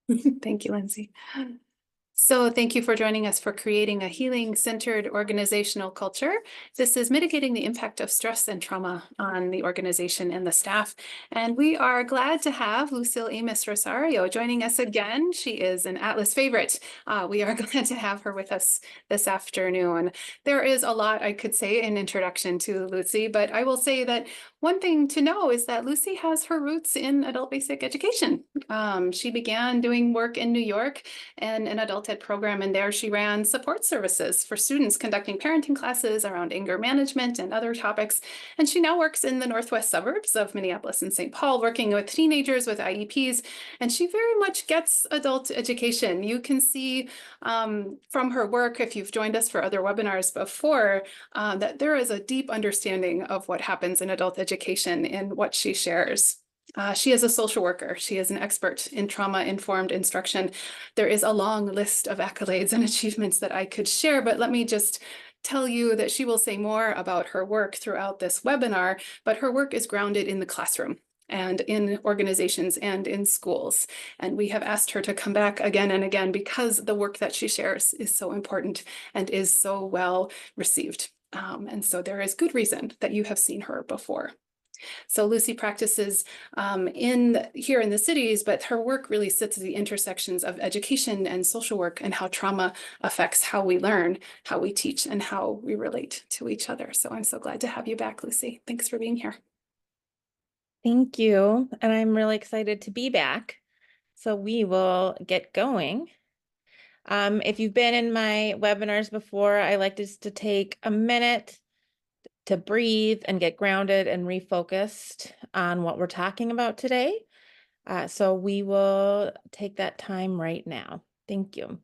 Thank you, Lindsay. So thank you for joining us for creating a healing-centered organizational culture. This is mitigating the impact of stress and trauma on the organization and the staff. And we are glad to have Lucille Rosario joining us again. She is an Atlas favorite. We are glad to have her with us this afternoon. There is a lot I could say in introduction to Lucy, but I will say that one thing to know is that Lucy has her roots in adult basic education. She began doing work in New York and an adult ed program, and there she ran support services for students conducting parenting classes around anger management and other topics. And she now works in the northwest suburbs of Minneapolis and St. Paul, working with teenagers with IEPs, and she very much gets adult education. You can see from her work, if you've joined us for other webinars before, that there is a deep understanding of what happens in adult education in what she shares. She is a social worker. She is an expert in trauma-informed instruction. There is a long list of accolades and achievements that I could share, but let me just tell you that she will say more about her work throughout this webinar, but her work is grounded in the classroom and in organizations and in schools. And we have asked her to come back again and again because the work that she shares is so important and is so well received. And so there is good reason that you have seen her before. So Lucy practices here in the cities, but her work really sits at the intersections of education and social work and how trauma affects how we learn, how we teach, and how we relate to each other. So I'm so glad to have you back, Lucy. Thanks for being here. Thank you. And I'm really excited to be back. So we will get going. If you've been in my webinars before, I like just to take a minute to breathe and get grounded and refocused on what we're talking about today. So we will take that time right now. Thank you.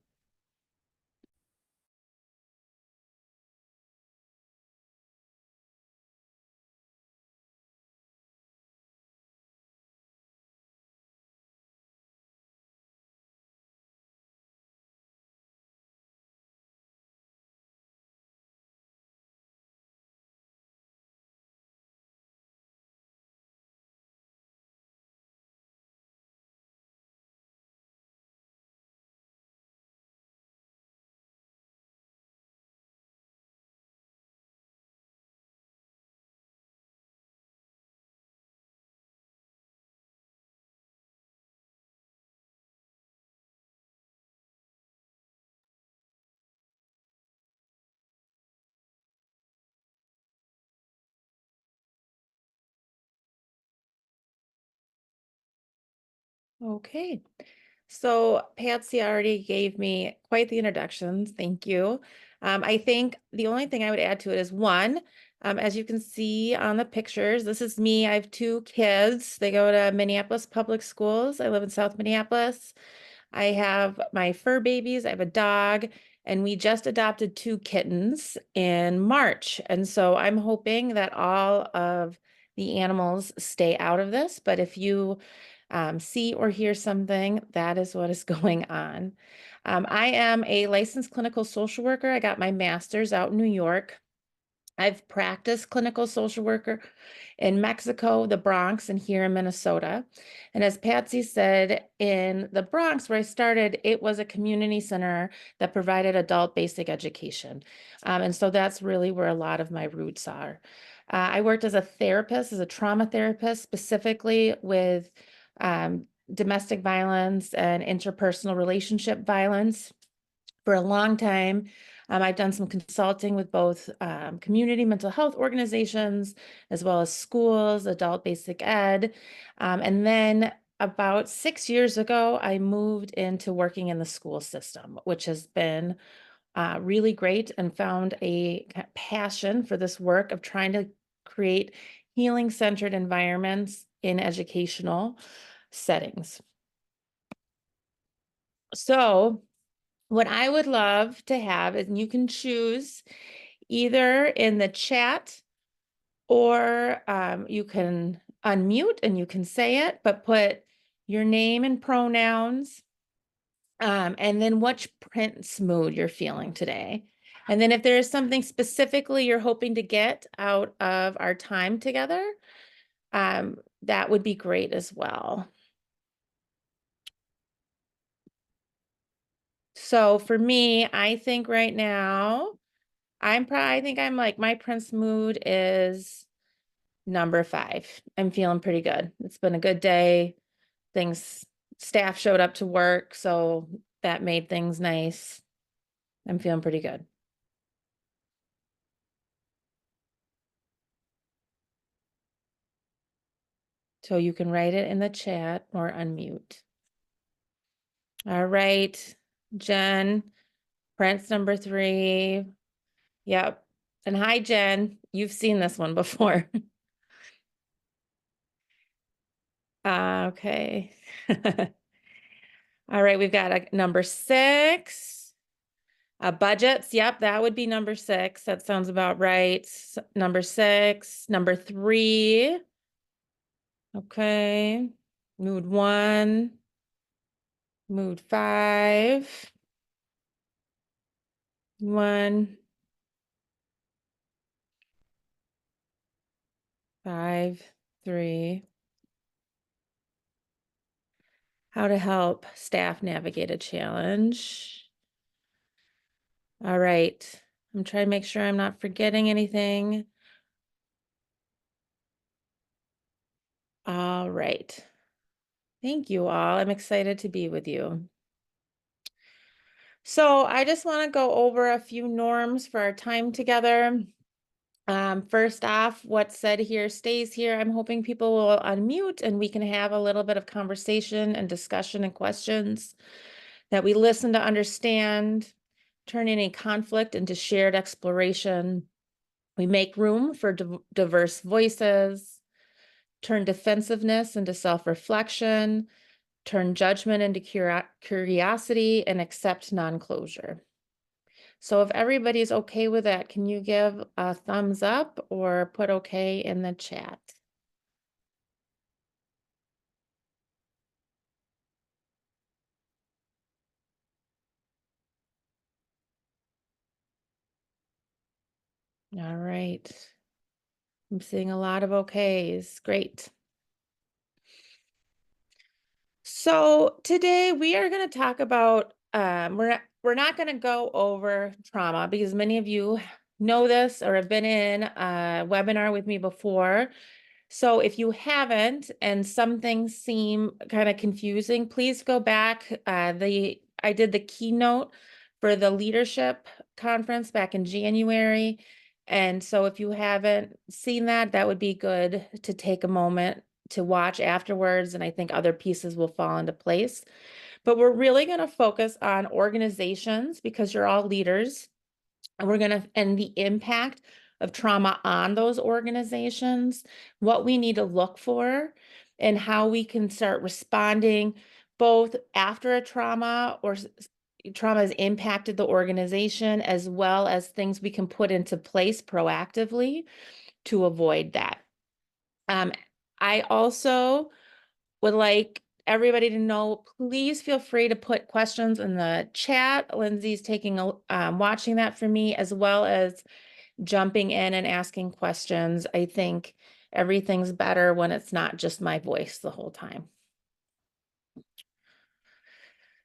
Okay. So Patsy already gave me quite the introductions. Thank you. I think the only thing I would add to it is one, as you can see on the pictures, this is me. I have two kids. They go to Minneapolis Public Schools. I live in South Minneapolis. I have my fur babies. I have a dog, and we just adopted two kittens in March. And so I'm hoping that all of the animals stay out of this. But if you see or hear something, that is what is going on. I am a licensed clinical social worker. I got my master's out in New York. I've practiced clinical social worker in Mexico, the Bronx, and here in Minnesota. And as Patsy said, in the Bronx, where I started, it was a community center that provided adult basic education. And so that's really where a lot of my roots are. I worked as a therapist, as a trauma therapist, specifically with domestic violence and interpersonal relationship violence for a long time. I've done some consulting with both community mental health organizations, as well as schools, adult basic ed. And then about 6 years ago, I moved into working in the school system, which has been really great, and found a passion for this work of trying to create healing-centered environments in educational settings. So what I would love to have is, and you can choose either in the chat, or you can unmute and you can say it, but put your name and pronouns, and then which Prince mood you're feeling today. And then if there is something specifically you're hoping to get out of our time together, that would be great as well. So for me, I think right now, I think I'm like, my Prince mood is number 5. I'm feeling pretty good. It's been a good day. Staff showed up to work, so that made things nice. I'm feeling pretty good. So you can write it in the chat or unmute. All right, Jen, Prince number 3. Yep. And hi, Jen. You've seen this one before. Okay. All right, we've got a number 6. Budgets. Yep, that would be number 6. That sounds about right. Number 6. Number 3. Okay. Mood 1. Mood 5. 1. 5. 3. How to help staff navigate a challenge. All right. I'm trying to make sure I'm not forgetting anything. All right. Thank you all. I'm excited to be with you. So I just want to go over a few norms for our time together. First off, what's said here stays here. I'm hoping people will unmute and we can have a little bit of conversation and discussion and questions, that we listen to understand, turn any conflict into shared exploration. We make room for diverse voices, turn defensiveness into self-reflection, turn judgment into curiosity, and accept non-closure. So if everybody's okay with that, can you give a thumbs up or put okay in the chat? All right. I'm seeing a lot of okays. Great. So today we are going to talk about, we're not going to go over trauma because many of you know this or have been in a webinar with me before. So if you haven't and some things seem kind of confusing, please go back. I did the keynote for the leadership conference back in January. And so if you haven't seen that, that would be good to take a moment to watch afterwards. And I think other pieces will fall into place. But we're really going to focus on organizations because you're all leaders. And the impact of trauma on those organizations, what we need to look for, and how we can start responding both after a trauma or trauma has impacted the organization, as well as things we can put into place proactively to avoid that. I also would like everybody to know, please feel free to put questions in the chat. Lindsay's watching that for me, as well as jumping in and asking questions. I think everything's better when it's not just my voice the whole time.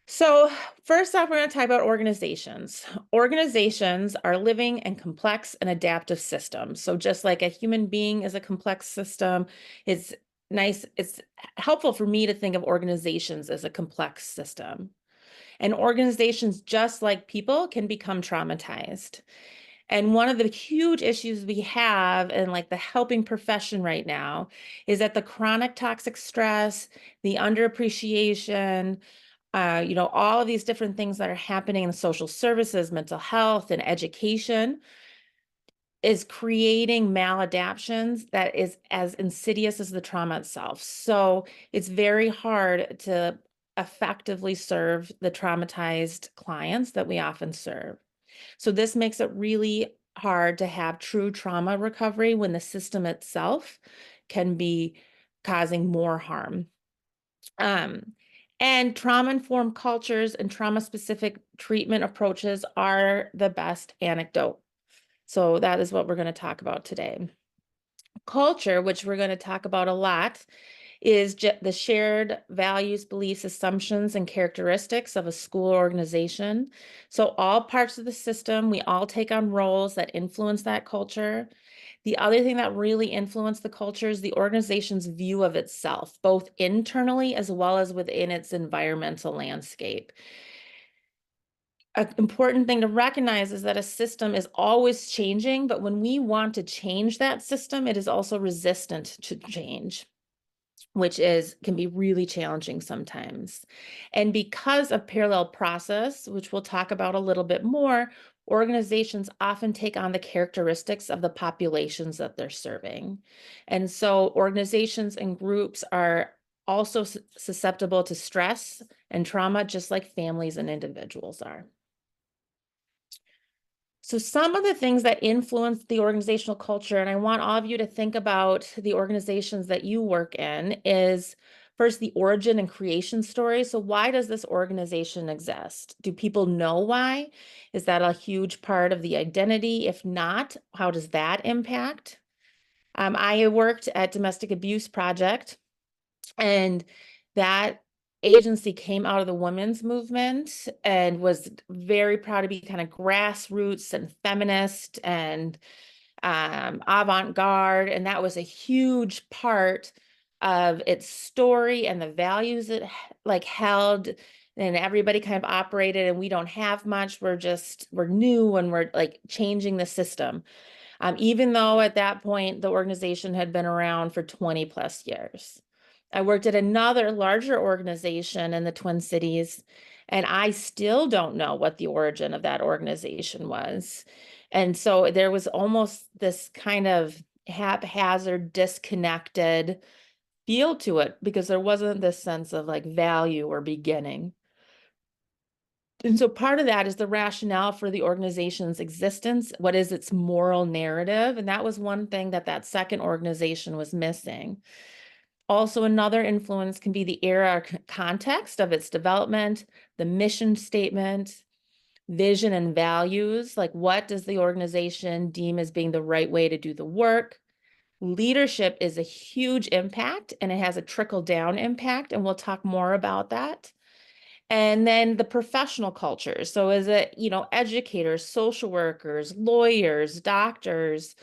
So first off, we're going to talk about organizations. Organizations are living and complex and adaptive systems. So just like a human being is a complex system, it's helpful for me to think of organizations as a complex system. And organizations, just like people, can become traumatized. And one of the huge issues we have in like the helping profession right now is that the chronic toxic stress, the underappreciation, all of these different things that are happening in social services, mental health, and education is creating maladaptions that is as insidious as the trauma itself. So it's very hard to effectively serve the traumatized clients that we often serve. So this makes it really hard to have true trauma recovery when the system itself can be causing more harm. And trauma-informed cultures and trauma-specific treatment approaches are the best antidote. So that is what we're going to talk about today. Culture, which we're going to talk about a lot, is the shared values, beliefs, assumptions, and characteristics of a school or organization. So all parts of the system, we all take on roles that influence that culture. The other thing that really influenced the culture is the organization's view of itself, both internally as well as within its environmental landscape. An important thing to recognize is that a system is always changing, but when we want to change that system, it is also resistant to change, which can be really challenging sometimes. And because of parallel process, which we'll talk about a little bit more, organizations often take on the characteristics of the populations that they're serving. And so organizations and groups are also susceptible to stress and trauma, just like families and individuals are. So some of the things that influence the organizational culture, and I want all of you to think about the organizations that you work in, is first the origin and creation story. So why does this organization exist? Do people know why? Is that a huge part of the identity? If not, how does that impact? I worked at Domestic Abuse Project, and that agency came out of the women's movement and was very proud to be kind of grassroots and feminist and avant-garde. And that was a huge part of its story and the values it held, and everybody kind of operated, and we don't have much. We're new and we're like changing the system. Even though at that point, the organization had been around for 20 plus years. I worked at another larger organization in the Twin Cities, and I still don't know what the origin of that organization was. And so there was almost this kind of haphazard, disconnected feel to it because there wasn't this sense of like value or beginning. And so part of that is the rationale for the organization's existence. What is its moral narrative? And that was one thing that second organization was missing. Also, another influence can be the era or context of its development, the mission statement, vision and values. Like, what does the organization deem as being the right way to do the work? Leadership is a huge impact, and it has a trickle-down impact, and we'll talk more about that. And then the professional culture. So is it, educators, social workers, lawyers, doctors,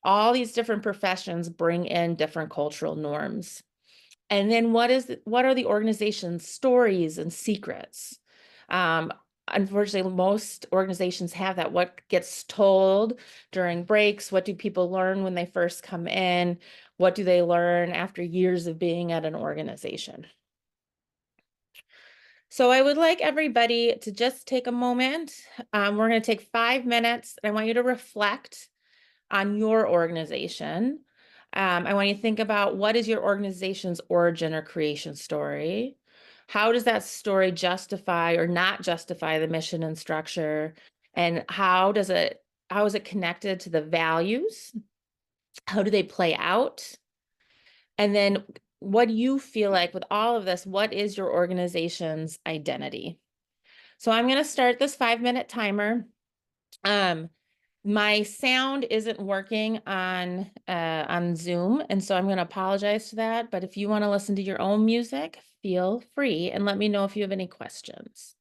all these different professions bring in different cultural norms. And then what are the organization's stories and secrets? Unfortunately, most organizations have that. What gets told during breaks? What do people learn when they first come in? What do they learn after years of being at an organization? So I would like everybody to just take a moment. We're going to take 5 minutes. I want you to reflect on your organization. I want you to think about what is your organization's origin or creation story? How does that story justify or not justify the mission and structure? And how is it connected to the values? How do they play out? And then what do you feel like with all of this? What is your organization's identity? So I'm going to start this 5-minute timer. My sound isn't working on Zoom, and so I'm going to apologize for that. But if you want to listen to your own music, feel free, and let me know if you have any questions.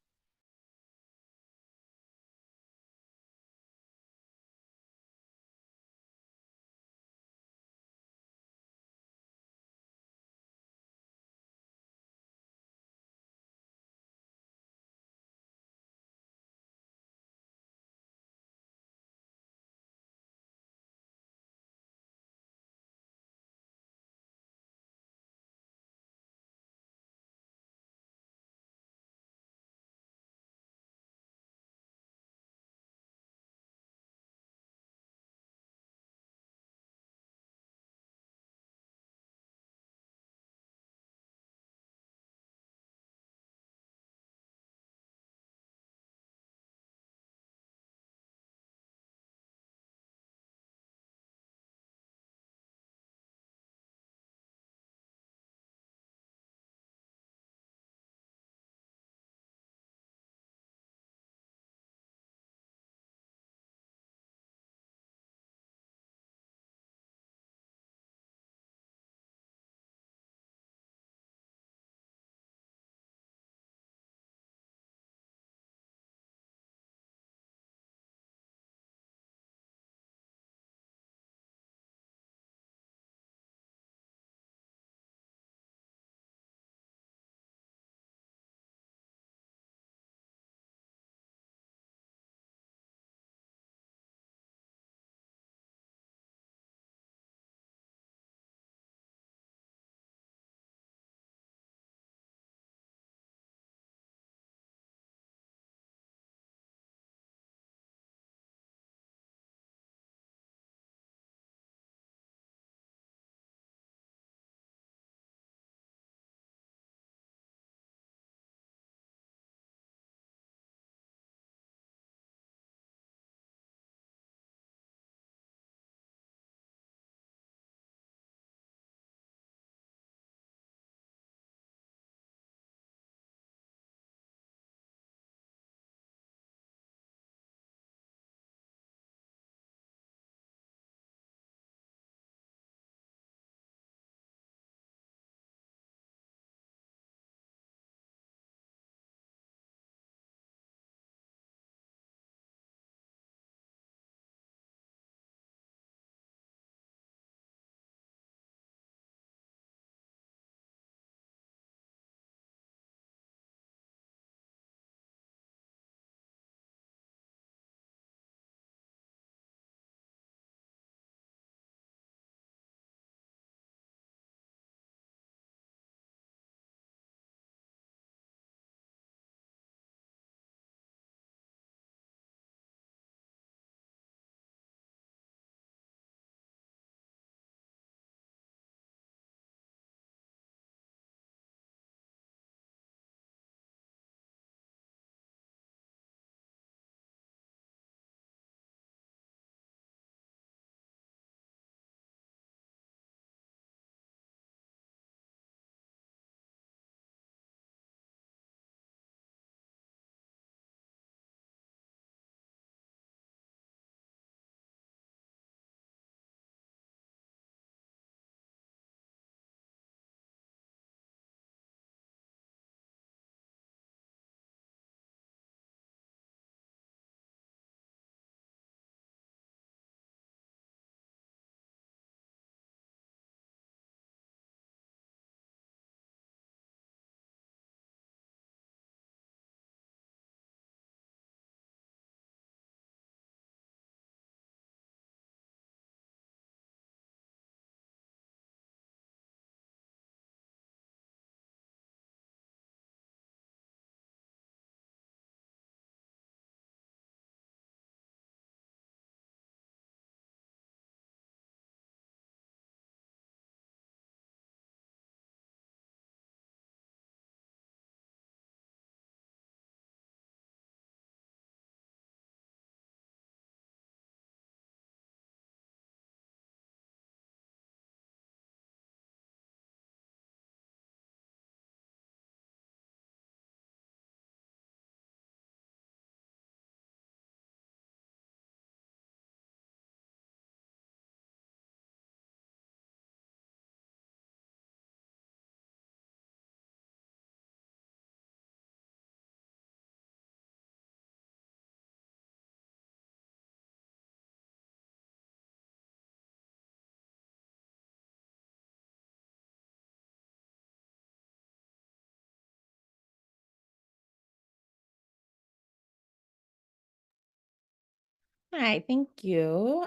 Hi, thank you.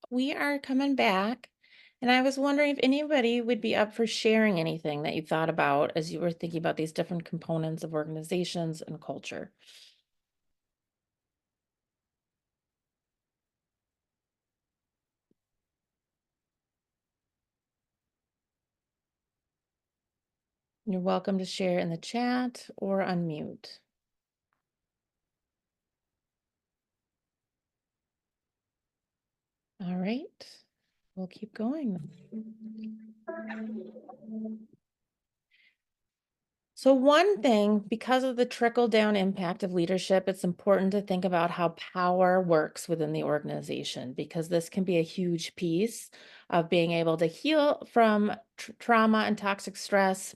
We are coming back, and I was wondering if anybody would be up for sharing anything that you thought about as you were thinking about these different components of organizations and culture. You're welcome to share in the chat or unmute. All right, we'll keep going. So, one thing, because of the trickle down impact of leadership, it's important to think about how power works within the organization, because this can be a huge piece of being able to heal from trauma and toxic stress,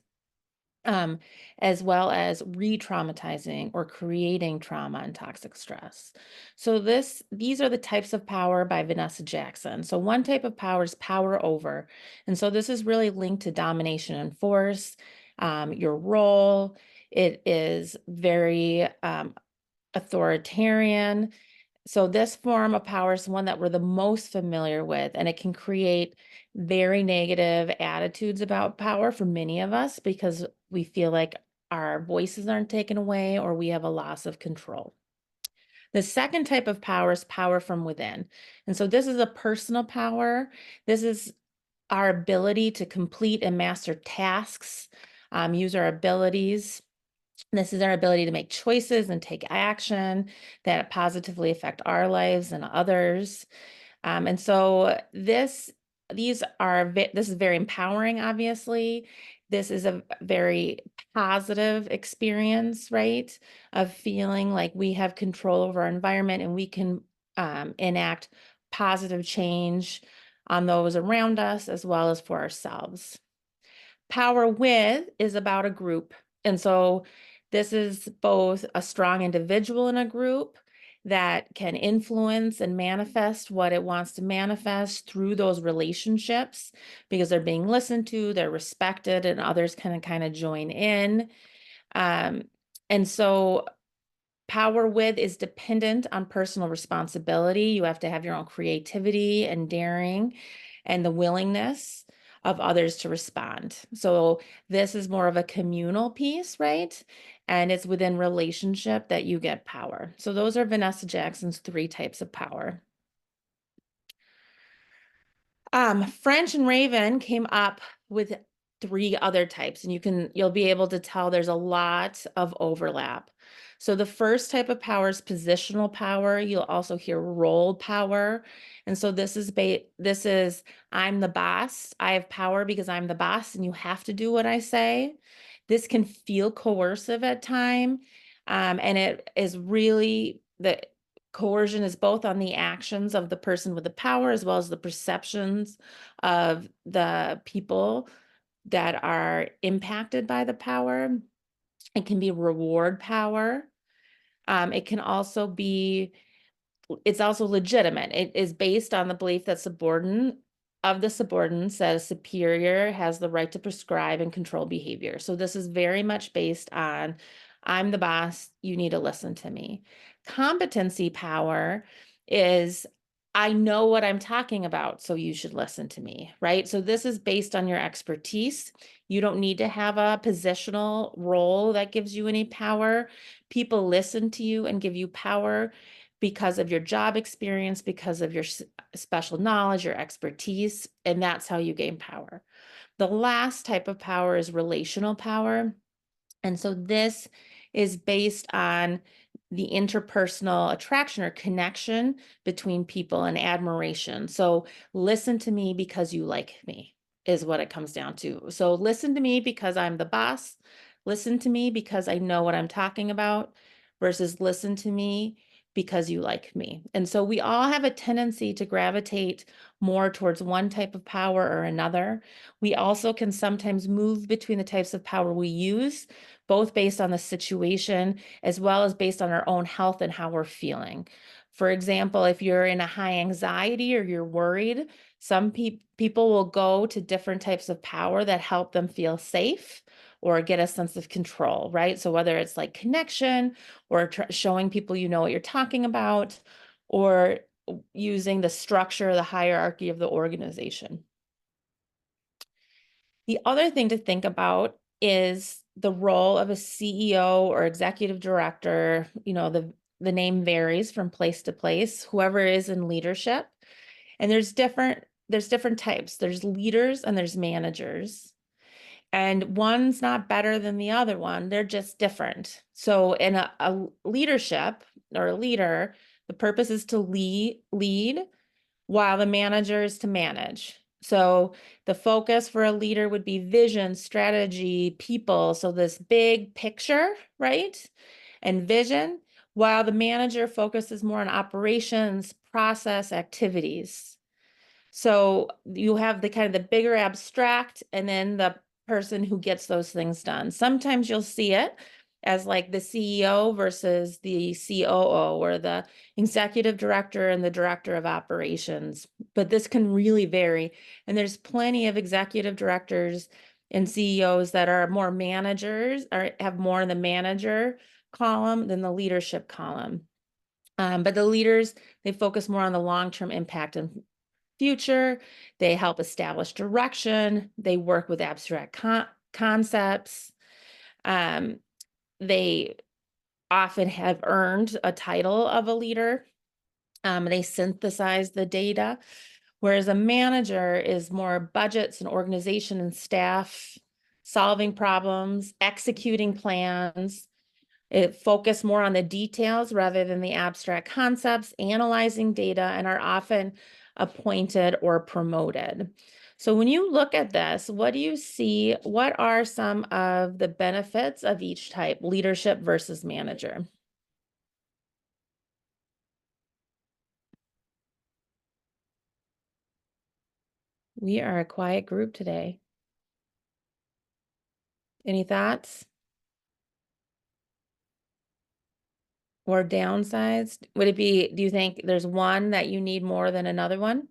um, as well as re-traumatizing or creating trauma and toxic stress. So these are the types of power by Vanessa Jackson. So one type of power is power over. And so this is really linked to domination and force, your role. It is very authoritarian. So this form of power is one that we're the most familiar with, and it can create very negative attitudes about power for many of us because we feel like our voices aren't taken away or we have a loss of control. The second type of power is power from within. And so this is a personal power. This is our ability to complete and master tasks, use our abilities. This is our ability to make choices and take action that positively affect our lives and others. And so this is very empowering, obviously. This is a very positive experience, right? Of feeling like we have control over our environment and we can enact positive change on those around us as well as for ourselves. Power with is about a group. And so this is both a strong individual in a group that can influence and manifest what it wants to manifest through those relationships because they're being listened to, they're respected, and others can kind of join in. Um, and so power with is dependent on personal responsibility. You have to have your own creativity and daring and the willingness of others to respond. So this is more of a communal piece, right? And it's within relationship that you get power. So those are Vanessa Jackson's 3 types of power. French and Raven came up with 3 other types, and you'll be able to tell there's a lot of overlap. So the first type of power is positional power. You'll also hear role power. And so this is I'm the boss. I have power because I'm the boss and you have to do what I say. This can feel coercive at time. And it is really the coercion is both on the actions of the person with the power as well as the perceptions of the people that are impacted by the power. It can be reward power. It can also be it's also legitimate. It is based on the belief that the subordinates that a superior has the right to prescribe and control behavior. So this is very much based on I'm the boss, you need to listen to me. Competency power is I know what I'm talking about, so you should listen to me, right? So this is based on your expertise. You don't need to have a positional role that gives you any power. People listen to you and give you power because of your job experience, because of your special knowledge, your expertise, and that's how you gain power. The last type of power is relational power. And so this is based on the interpersonal attraction or connection between people and admiration. So listen to me because you like me is what it comes down to. So listen to me because I'm the boss. Listen to me because I know what I'm talking about versus listen to me because you like me. And so we all have a tendency to gravitate more towards one type of power or another. We also can sometimes move between the types of power we use, both based on the situation as well as based on our own health and how we're feeling. For example, if you're in a high anxiety or you're worried, some people will go to different types of power that help them feel safe or get a sense of control, right? So whether it's like connection or showing people you know what you're talking about, or using the structure, the hierarchy of the organization. The other thing to think about is the role of a CEO or executive director. The name varies from place to place, whoever is in leadership. And there's different types. There's leaders and there's managers. And one's not better than the other one. They're just different. So in a leadership or a leader, the purpose is to lead while the manager is to manage. So the focus for a leader would be vision, strategy, people. So this big picture, right? And vision, while the manager focuses more on operations, process, activities. So you have the kind of the bigger abstract and then the person who gets those things done. Sometimes you'll see it as like the CEO versus the COO or the executive director and the director of operations, but this can really vary. And there's plenty of executive directors and CEOs that are more managers or have more in the manager column than the leadership column. But the leaders, they focus more on the long-term impact and future. They help establish direction. They work with abstract concepts. They often have earned a title of a leader. They synthesize the data, whereas a manager is more budgets and organization and staff, solving problems, executing plans. It focus more on the details rather than the abstract concepts, analyzing data, and are often appointed or promoted. So when you look at this, what do you see? What are some of the benefits of each type, leadership versus manager? We are a quiet group today. Any thoughts? Or downsides? Would it be, do you think there's one that you need more than another one?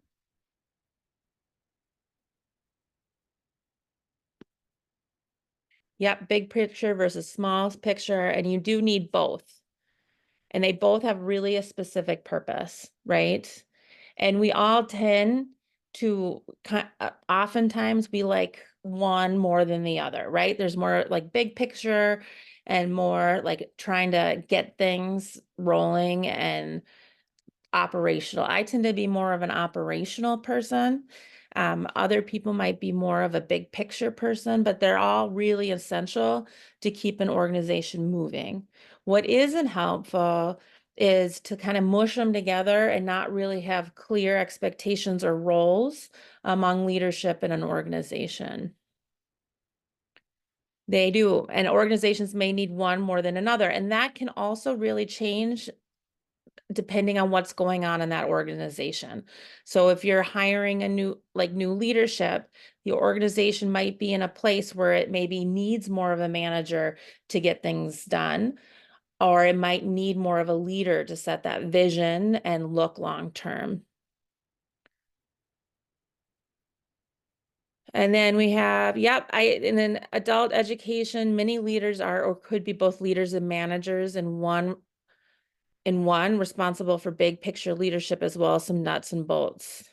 Yep, big picture versus small picture, and you do need both. And they both have really a specific purpose, right? And we all tend to oftentimes we like one more than the other, right? There's more like big picture and more like trying to get things rolling and operational. I tend to be more of an operational person. Other people might be more of a big picture person, but they're all really essential to keep an organization moving. What isn't helpful is to kind of mush them together and not really have clear expectations or roles among leadership in an organization. They do, and organizations may need one more than another, and that can also really change depending on what's going on in that organization. So if you're hiring a new leadership, the organization might be in a place where it maybe needs more of a manager to get things done, or it might need more of a leader to set that vision and look long term. And then we have, and then adult education, many leaders are or could be both leaders and managers in one responsible for big picture leadership as well as some nuts and bolts.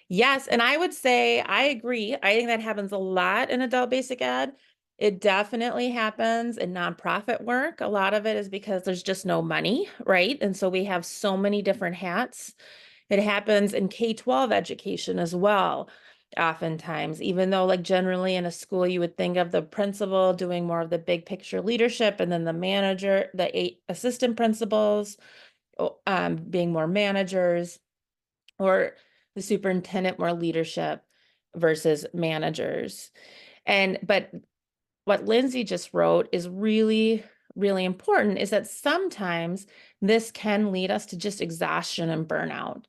Yes, and I would say I agree. I think that happens a lot in adult basic ed. It definitely happens in nonprofit work. A lot of it is because there's just no money, right? And so we have so many different hats. It happens in K-12 education as well, oftentimes, even though like generally in a school, you would think of the principal doing more of the big picture leadership and then the manager, the 8 assistant principals, being more managers, or the superintendent more leadership versus managers. But what Lindsay just wrote is really, really important, is that sometimes this can lead us to just exhaustion and burnout.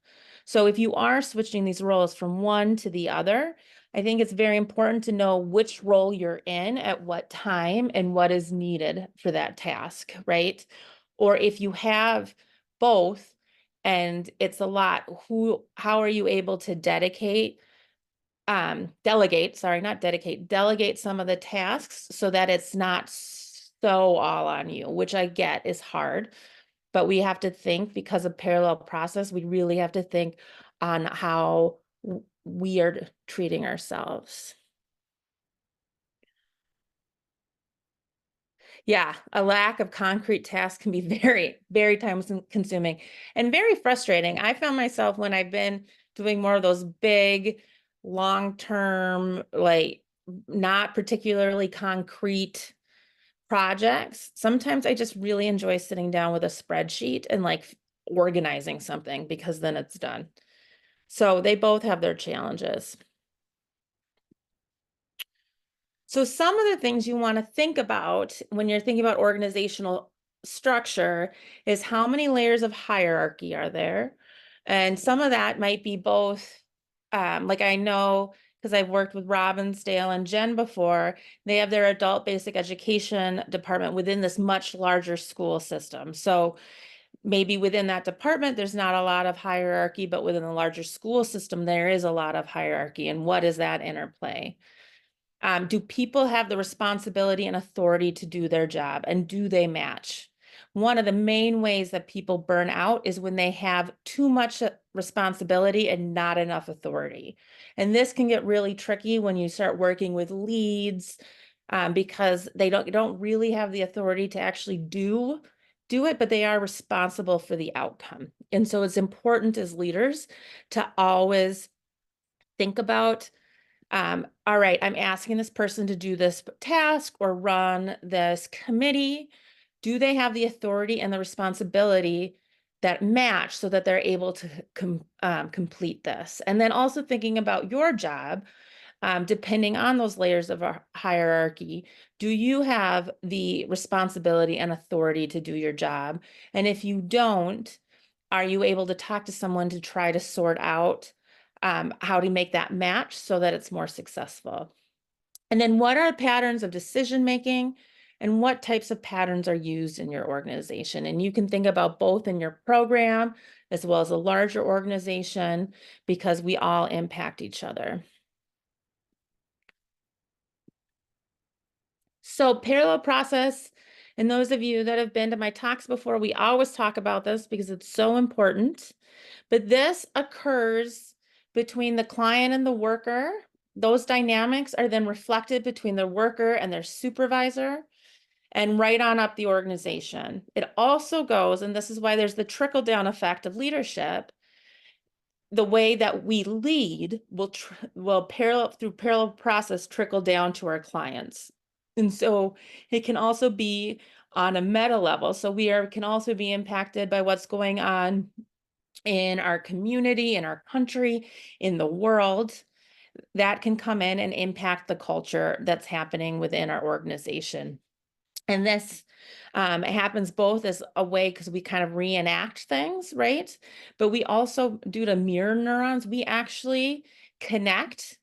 So if you are switching these roles from one to the other, I think it's very important to know which role you're in at what time and what is needed for that task, right? Or if you have both and it's a lot, how are you able to delegate some of the tasks so that it's not so all on you, which I get is hard. but we have to think, because of parallel process, we really have to think on how we are treating ourselves. Yeah, a lack of concrete tasks can be very, very time consuming and very frustrating. I found myself, when I've been doing more of those big, long-term, like not particularly concrete projects, sometimes I just really enjoy sitting down with a spreadsheet and like organizing something, because then it's done. So they both have their challenges. So some of the things you want to think about when you're thinking about organizational structure is, how many layers of hierarchy are there? And some of that might be both, like I know, because I've worked with Robbinsdale and Jen before, they have their adult basic education department within this much larger school system. So maybe within that department, there's not a lot of hierarchy, but within the larger school system, there is a lot of hierarchy. And what is that interplay? Do people have the responsibility and authority to do their job, and do they match? One of the main ways that people burn out is when they have too much responsibility and not enough authority. And this can get really tricky when you start working with leads, because they don't really have the authority to actually do it, but they are responsible for the outcome. And so it's important as leaders to always think about, all right, I'm asking this person to do this task or run this committee. Do they have the authority and the responsibility that match, so that they're able to complete this? And then also thinking about your job, depending on those layers of a hierarchy, do you have the responsibility and authority to do your job? And if you don't, are you able to talk to someone to try to sort out how to make that match so that it's more successful? And then, what are patterns of decision making, and what types of patterns are used in your organization? And you can think about both in your program as well as a larger organization, because we all impact each other. So parallel process, and those of you that have been to my talks before, we always talk about this because it's so important. But this occurs between the client and the worker. Those dynamics are then reflected between the worker and their supervisor, and right on up the organization. It also goes, and this is why there's the trickle-down effect of leadership. The way that we lead will through parallel process trickle down to our clients. And so it can also be on a meta level. So can also be impacted by what's going on in our community, in our country, in the world. That can come in and impact the culture that's happening within our organization. And this happens both as a way, because we kind of reenact things, right? But we also, due to mirror neurons, we actually connect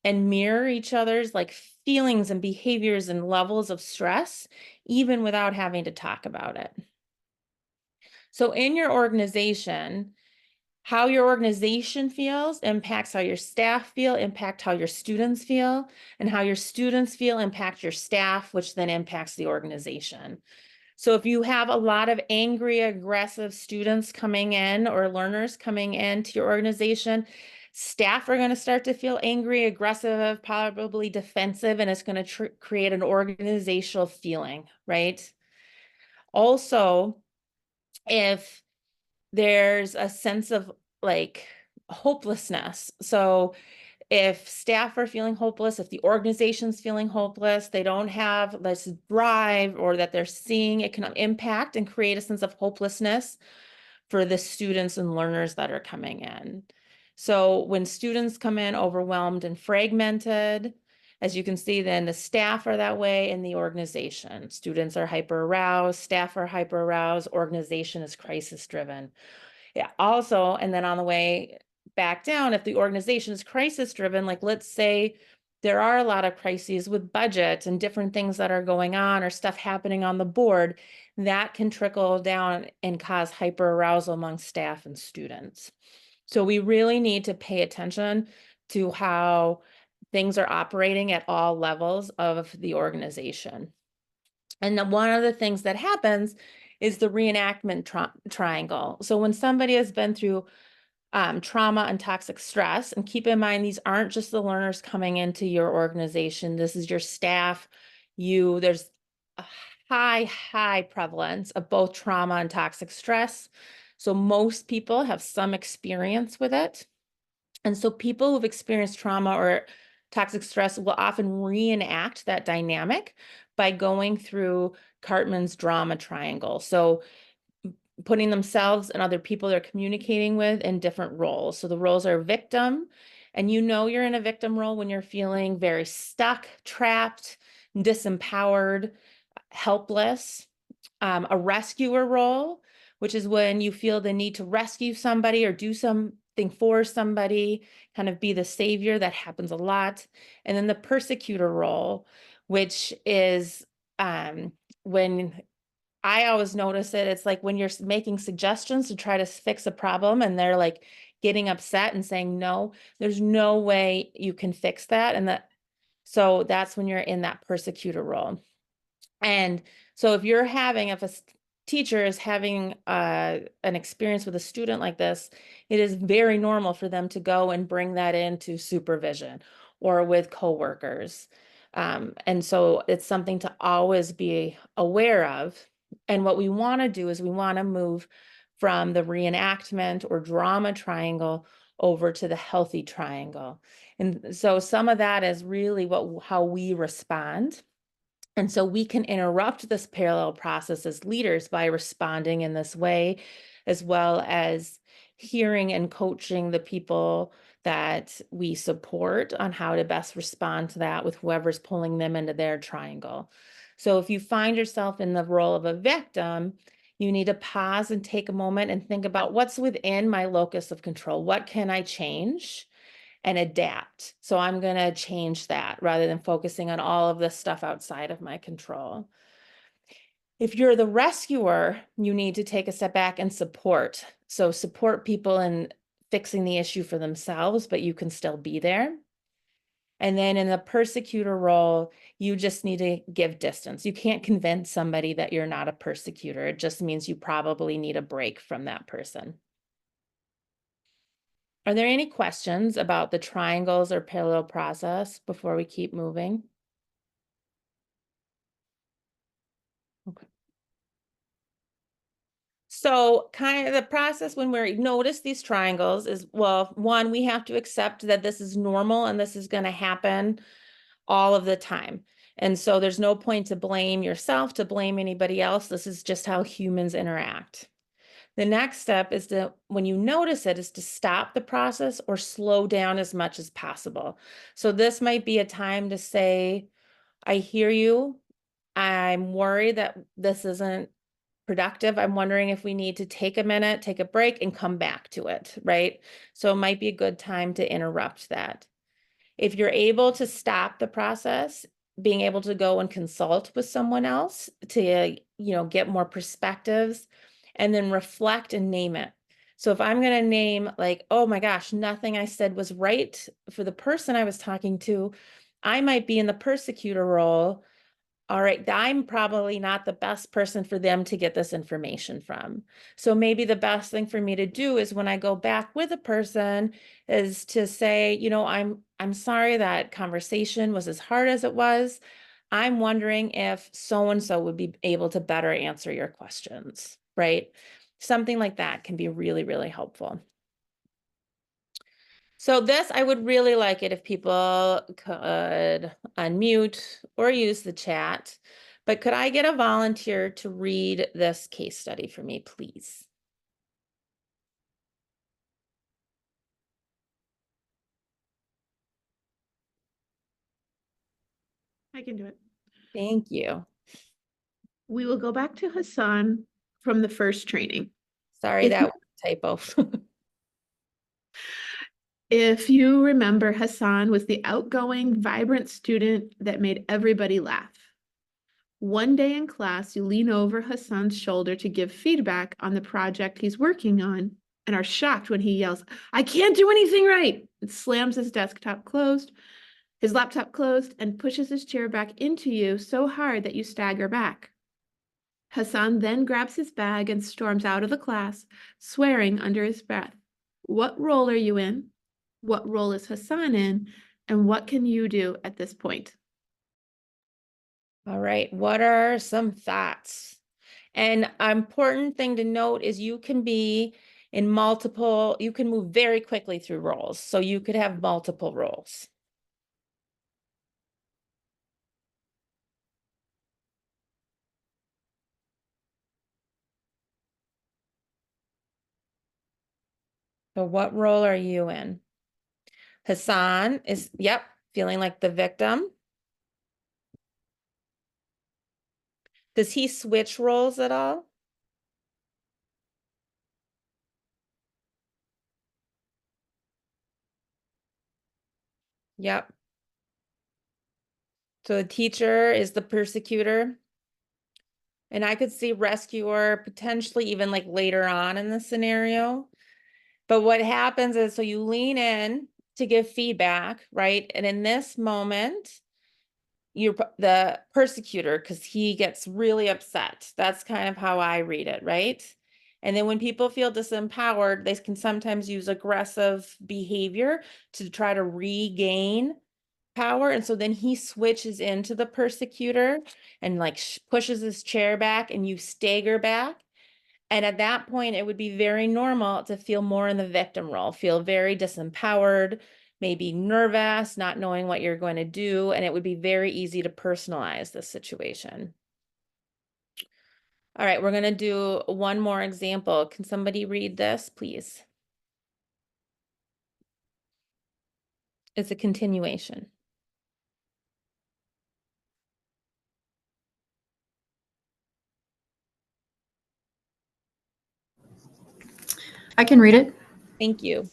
and mirror each other's like feelings and behaviors and levels of stress, even without having to talk about it. So in your organization, how your organization feels impacts how your staff feel, impact how your students feel, and how your students feel impact your staff, which then impacts the organization. So if you have a lot of angry, aggressive students coming in, or learners coming into your organization, staff are going to start to feel angry, aggressive, probably defensive, and it's going to create an organizational feeling, right? Also, if there's a sense of like hopelessness. So if staff are feeling hopeless, if the organization's feeling hopeless, they don't have this drive, or that they're seeing, it can impact and create a sense of hopelessness for the students and learners that are coming in. So when students come in overwhelmed and fragmented, as you can see, then the staff are that way in the organization. Students are hyper aroused, staff are hyper aroused, organization is crisis driven. Yeah, also, and then on the way back down, if the organization is crisis driven, like let's say there are a lot of crises with budget and different things that are going on, or stuff happening on the board, that can trickle down and cause hyper arousal among staff and students. So we really need to pay attention to how things are operating at all levels of the organization. And then one of the things that happens is the reenactment triangle. So when somebody has been through trauma and toxic stress, and keep in mind, these aren't just the learners coming into your organization. This is your staff. There's a high prevalence of both trauma and toxic stress. So most people have some experience with it. And so people who've experienced trauma or toxic stress will often reenact that dynamic by going through Cartman's drama triangle. So putting themselves and other people they're communicating with in different roles. So the roles are victim, and you're in a victim role when you're feeling very stuck, trapped, disempowered, helpless. A rescuer role, which is when you feel the need to rescue somebody or do something for somebody, kind of be the savior. That happens a lot. And then the persecutor role, which is when I always notice it, it's like when you're making suggestions to try to fix a problem and they're like getting upset and saying, no, there's no way you can fix that. So that's when you're in that persecutor role. And so if a teacher is having an experience with a student like this, it is very normal for them to go and bring that into supervision or with coworkers. And so it's something to always be aware of. And what we want to do is we want to move from the reenactment or drama triangle over to the healthy triangle. And so some of that is really how we respond. And so we can interrupt this parallel process as leaders by responding in this way, as well as hearing and coaching the people that we support on how to best respond to that with whoever's pulling them into their triangle. So if you find yourself in the role of a victim, you need to pause and take a moment and think about what's within my locus of control. What can I change and adapt? So I'm going to change that rather than focusing on all of this stuff outside of my control. If you're the rescuer, you need to take a step back and support. So support people in fixing the issue for themselves, but you can still be there. And then in the persecutor role, you just need to give distance. You can't convince somebody that you're not a persecutor. It just means you probably need a break from that person. Are there any questions about the triangles or parallel process before we keep moving? Okay. So kind of the process when we notice these triangles is, well, one, we have to accept that this is normal and this is going to happen all of the time. And so there's no point to blame yourself, to blame anybody else. This is just how humans interact. The next step is when you notice it, is to stop the process or slow down as much as possible. So this might be a time to say, I hear you. I'm worried that this isn't productive. I'm wondering if we need to take a minute, take a break, and come back to it, right? So it might be a good time to interrupt that. If you're able to stop the process, being able to go and consult with someone else to, get more perspectives, and then reflect and name it. So if I'm going to name like, oh my gosh, nothing I said was right for the person I was talking to, I might be in the persecutor role. All right, I'm probably not the best person for them to get this information from. So maybe the best thing for me to do is when I go back with a person is to say, I'm sorry that conversation was as hard as it was. I'm wondering if so-and-so would be able to better answer your questions, right? Something like that can be really, really helpful. So this, I would really like it if people could unmute or use the chat, but could I get a volunteer to read this case study for me, please? I can do it. Thank you. We will go back to Hassan from the first training. Sorry, If that was a typo. If you remember, Hassan was the outgoing, vibrant student that made everybody laugh. One day in class, you lean over Hassan's shoulder to give feedback on the project he's working on and are shocked when he yells, "I can't do anything right!" and slams his laptop closed, and pushes his chair back into you so hard that you stagger back. Hassan then grabs his bag and storms out of the class, swearing under his breath. What role are you in? What role is Hassan in? And what can you do at this point? All right, what are some thoughts? And an important thing to note is you can be in multiple, you can move very quickly through roles. So you could have multiple roles. So what role are you in? Hassan is, yep, feeling like the victim. Does he switch roles at all? Yep. So the teacher is the persecutor. And I could see rescuer potentially even like later on in the scenario. But what happens is, so you lean in to give feedback, right? And in this moment, you're the persecutor because he gets really upset. That's kind of how I read it, right? And then when people feel disempowered, they can sometimes use aggressive behavior to try to regain power. And so then he switches into the persecutor and like pushes his chair back and you stagger back. And at that point, it would be very normal to feel more in the victim role, feel very disempowered, maybe nervous, not knowing what you're going to do. And it would be very easy to personalize this situation. All right, we're going to do one more example. Can somebody read this, please? It's a continuation. I can read it. Thank you.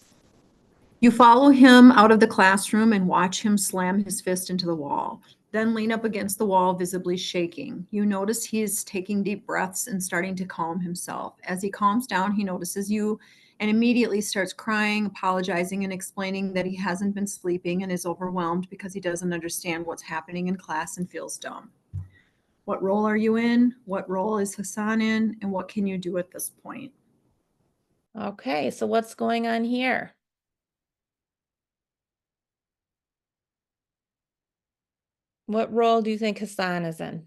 You follow him out of the classroom and watch him slam his fist into the wall, then lean up against the wall, visibly shaking. You notice he's taking deep breaths and starting to calm himself. As he calms down, he notices you and immediately starts crying, apologizing, and explaining that he hasn't been sleeping and is overwhelmed because he doesn't understand what's happening in class and feels dumb. What role are you in? What role is Hassan in? And what can you do at this point? Okay, so what's going on here? What role do you think Hassan is in?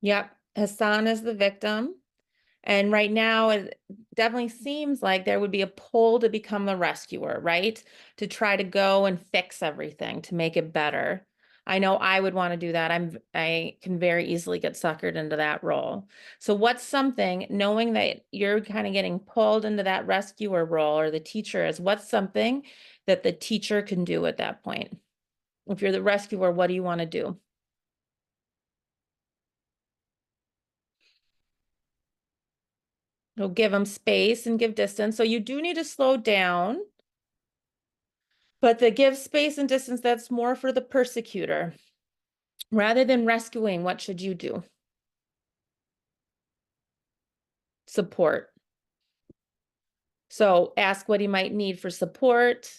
Yep, Hassan is the victim. And right now, it definitely seems like there would be a pull to become the rescuer, right? To try to go and fix everything, to make it better. I know I would want to do that. I can very easily get suckered into that role. So what's something, knowing that you're kind of getting pulled into that rescuer role, or the teacher is, what's something that the teacher can do at that point? If you're the rescuer, what do you want to do? You'll give them space and give distance. So you do need to slow down. But the give space and distance, that's more for the persecutor. Rather than rescuing, what should you do? Support. So ask what he might need for support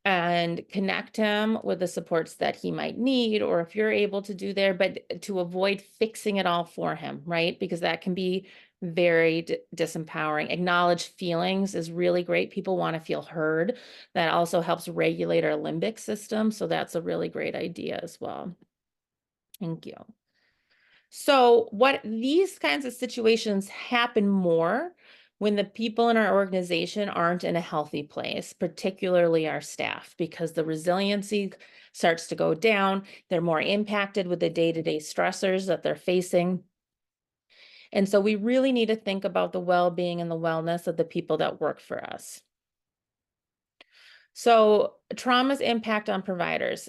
and connect him with the supports that he might need, or if you're able to do there, but to avoid fixing it all for him, right? Because that can be very disempowering. Acknowledge feelings is really great. People want to feel heard. That also helps regulate our limbic system. So that's a really great idea as well. Thank you. So what these kinds of situations happen more when the people in our organization aren't in a healthy place, particularly our staff, because the resiliency starts to go down. They're more impacted with the day-to-day stressors that they're facing. And so we really need to think about the well-being and the wellness of the people that work for us. So trauma's impact on providers.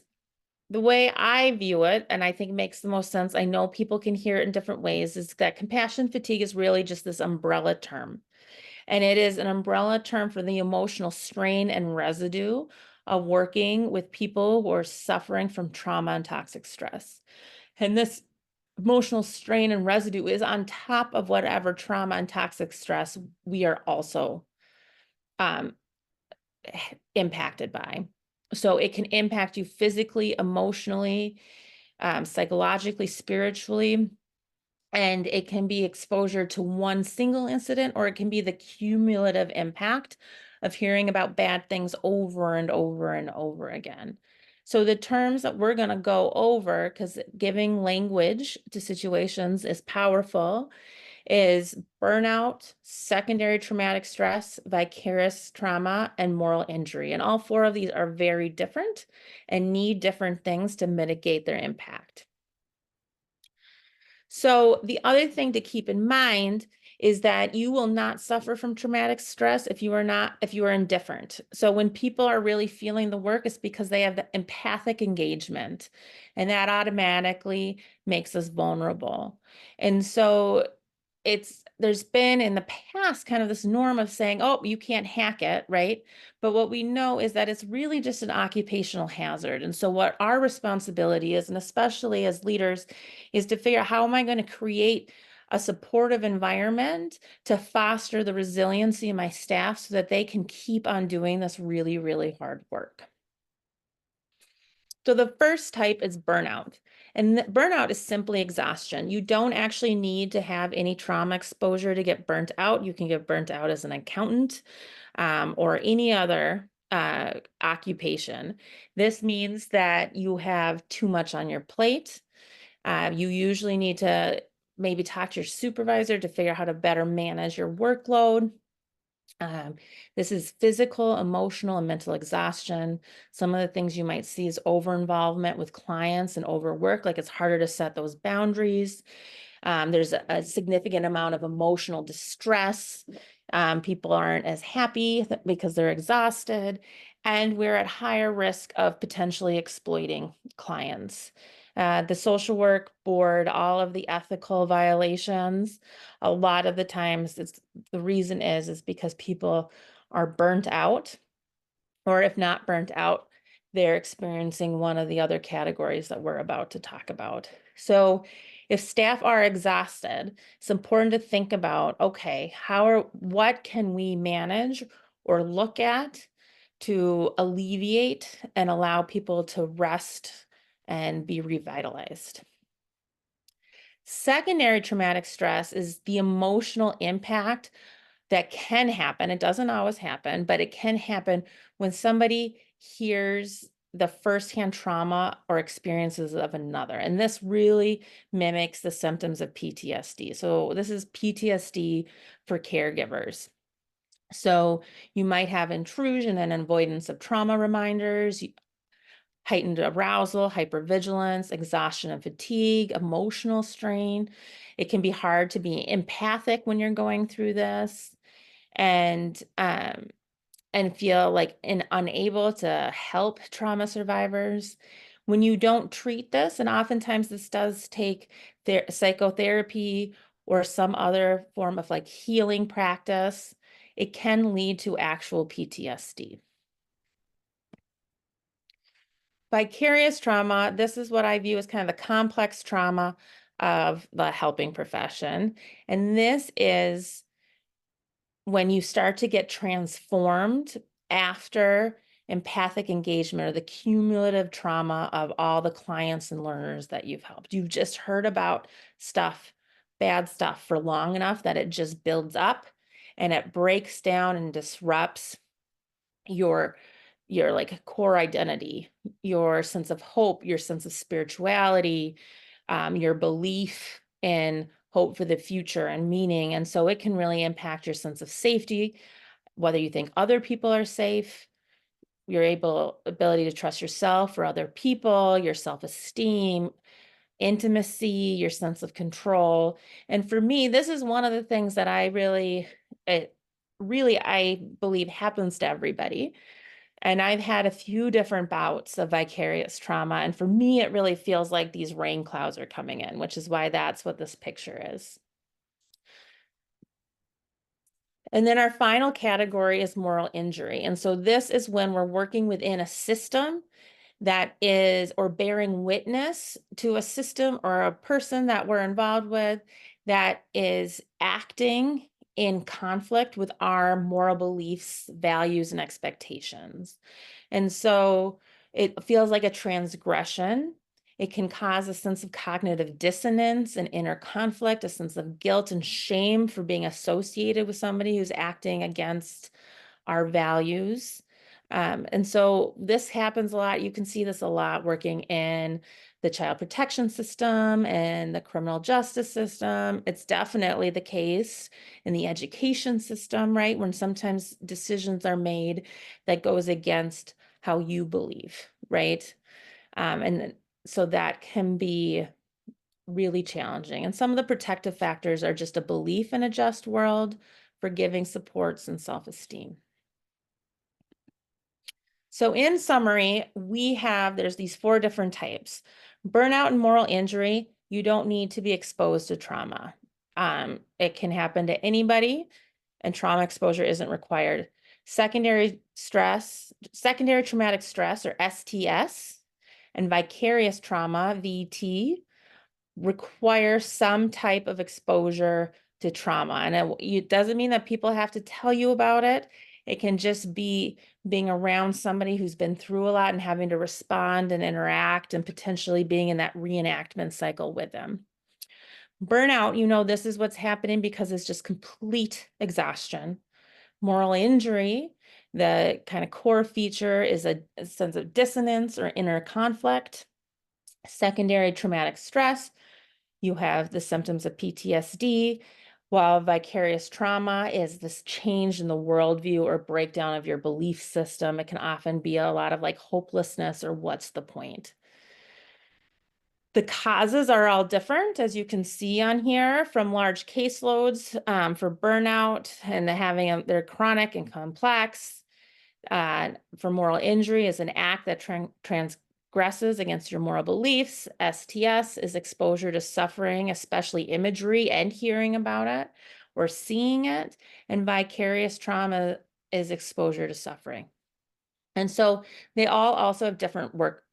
The way I view it, and I think makes the most sense, I know people can hear it in different ways, is that compassion fatigue is really just this umbrella term. And it is an umbrella term for the emotional strain and residue of working with people who are suffering from trauma and toxic stress. And this emotional strain and residue is on top of whatever trauma and toxic stress we are also impacted by. So it can impact you physically, emotionally, psychologically, spiritually, and it can be exposure to one single incident, or it can be the cumulative impact of hearing about bad things over and over and over again. So the terms that we're going to go over, because giving language to situations is powerful, is burnout, secondary traumatic stress, vicarious trauma, and moral injury. And all four of these are very different and need different things to mitigate their impact. So the other thing to keep in mind is that you will not suffer from traumatic stress if you are indifferent. So when people are really feeling the work, it's because they have the empathic engagement, and that automatically makes us vulnerable. And so there's been in the past kind of this norm of saying, oh, you can't hack it, right? But what we know is that it's really just an occupational hazard. And so what our responsibility is, and especially as leaders, is to figure out, how am I going to create a supportive environment to foster the resiliency of my staff so that they can keep on doing this really, really hard work. So the first type is burnout. And burnout is simply exhaustion. You don't actually need to have any trauma exposure to get burnt out. You can get burnt out as an accountant or any other occupation. This means that you have too much on your plate. You usually need to maybe talk to your supervisor to figure out how to better manage your workload. This is physical, emotional, and mental exhaustion. Some of the things you might see is over-involvement with clients and overwork, like it's harder to set those boundaries. There's a significant amount of emotional distress. People aren't as happy because they're exhausted, and we're at higher risk of potentially exploiting clients. The social work board, all of the ethical violations, a lot of the times the reason is because people are burnt out, or if not burnt out, they're experiencing one of the other categories that we're about to talk about. So if staff are exhausted, it's important to think about, okay, what can we manage or look at to alleviate and allow people to rest and be revitalized. Secondary traumatic stress is the emotional impact that can happen. It doesn't always happen, but it can happen when somebody hears the firsthand trauma or experiences of another. And this really mimics the symptoms of PTSD. So this is PTSD for caregivers. So you might have intrusion and avoidance of trauma reminders, heightened arousal, hypervigilance, exhaustion and fatigue, emotional strain. It can be hard to be empathic when you're going through this, and feel like unable to help trauma survivors. When you don't treat this, and oftentimes this does take psychotherapy or some other form of like healing practice, it can lead to actual PTSD. Vicarious trauma, this is what I view as kind of the complex trauma of the helping profession. And this is when you start to get transformed after empathic engagement, or the cumulative trauma of all the clients and learners that you've helped. You've just heard about stuff, bad stuff, for long enough that it just builds up and it breaks down and disrupts your like core identity, your sense of hope, your sense of spirituality, your belief in hope for the future and meaning. And so it can really impact your sense of safety, whether you think other people are safe, your ability to trust yourself or other people, your self-esteem, intimacy, your sense of control. And for me, this is one of the things that I believe happens to everybody. And I've had a few different bouts of vicarious trauma. And for me, it really feels like these rain clouds are coming in, which is why that's what this picture is. And then our final category is moral injury. And so this is when we're working within a system that is, or bearing witness to a system or a person that we're involved with that is acting in conflict with our moral beliefs, values, and expectations. And so it feels like a transgression. It can cause a sense of cognitive dissonance and inner conflict, a sense of guilt and shame for being associated with somebody who's acting against our values. And so this happens a lot. You can see this a lot working in the child protection system and the criminal justice system. It's definitely the case in the education system, right? When sometimes decisions are made that goes against how you believe, right? And so that can be really challenging. And some of the protective factors are just a belief in a just world, forgiving supports, and self-esteem. So in summary, there's these 4 different types. Burnout and moral injury, you don't need to be exposed to trauma. It can happen to anybody, and trauma exposure isn't required. Secondary traumatic stress, or STS, and vicarious trauma, VT, require some type of exposure to trauma. And it doesn't mean that people have to tell you about it. It can just be being around somebody who's been through a lot and having to respond and interact and potentially being in that reenactment cycle with them. Burnout, this is what's happening because it's just complete exhaustion. Moral injury, the kind of core feature is a sense of dissonance or inner conflict. Secondary traumatic stress, you have the symptoms of PTSD, while vicarious trauma is this change in the worldview or breakdown of your belief system. It can often be a lot of like hopelessness or what's the point. The causes are all different, as you can see on here, from large caseloads for burnout and they're chronic and complex. For moral injury is an act that transgresses against your moral beliefs. STS is exposure to suffering, especially imagery and hearing about it or seeing it. And vicarious trauma is exposure to suffering. And so they all also have different work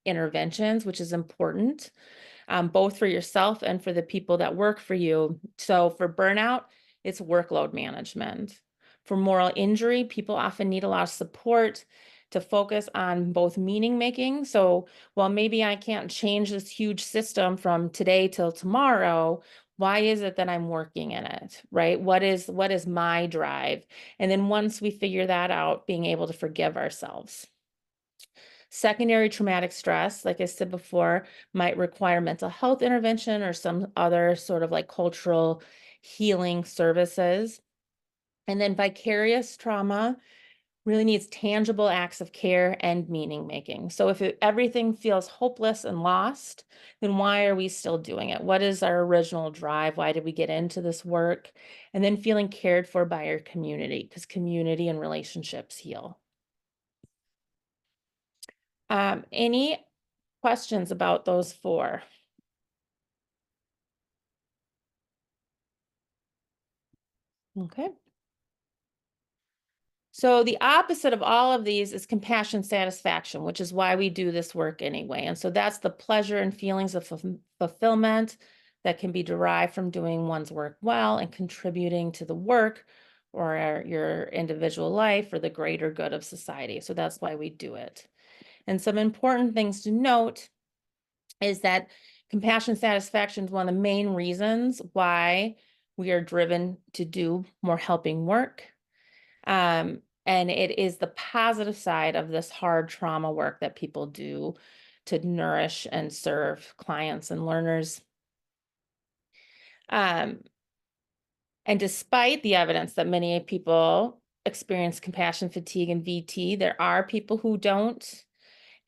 interventions, which is important, both for yourself and for the people that work for you. So for burnout, it's workload management. For moral injury, people often need a lot of support to focus on both meaning making. So, well, maybe I can't change this huge system from today till tomorrow. Why is it that I'm working in it, right? What is my drive? And then once we figure that out, being able to forgive ourselves. Secondary traumatic stress, like I said before, might require mental health intervention or some other sort of like cultural healing services. And then vicarious trauma really needs tangible acts of care and meaning making. So if everything feels hopeless and lost, then why are we still doing it? What is our original drive? Why did we get into this work? And then feeling cared for by our community, because community and relationships heal. Any questions about those 4? Okay. So the opposite of all of these is compassion satisfaction, which is why we do this work anyway. And so that's the pleasure and feelings of fulfillment that can be derived from doing one's work well and contributing to the work or your individual life or the greater good of society. So that's why we do it. And some important things to note is that compassion satisfaction is one of the main reasons why we are driven to do more helping work. And it is the positive side of this hard trauma work that people do to nourish and serve clients and learners. And despite the evidence that many people experience compassion fatigue and VT, there are people who don't,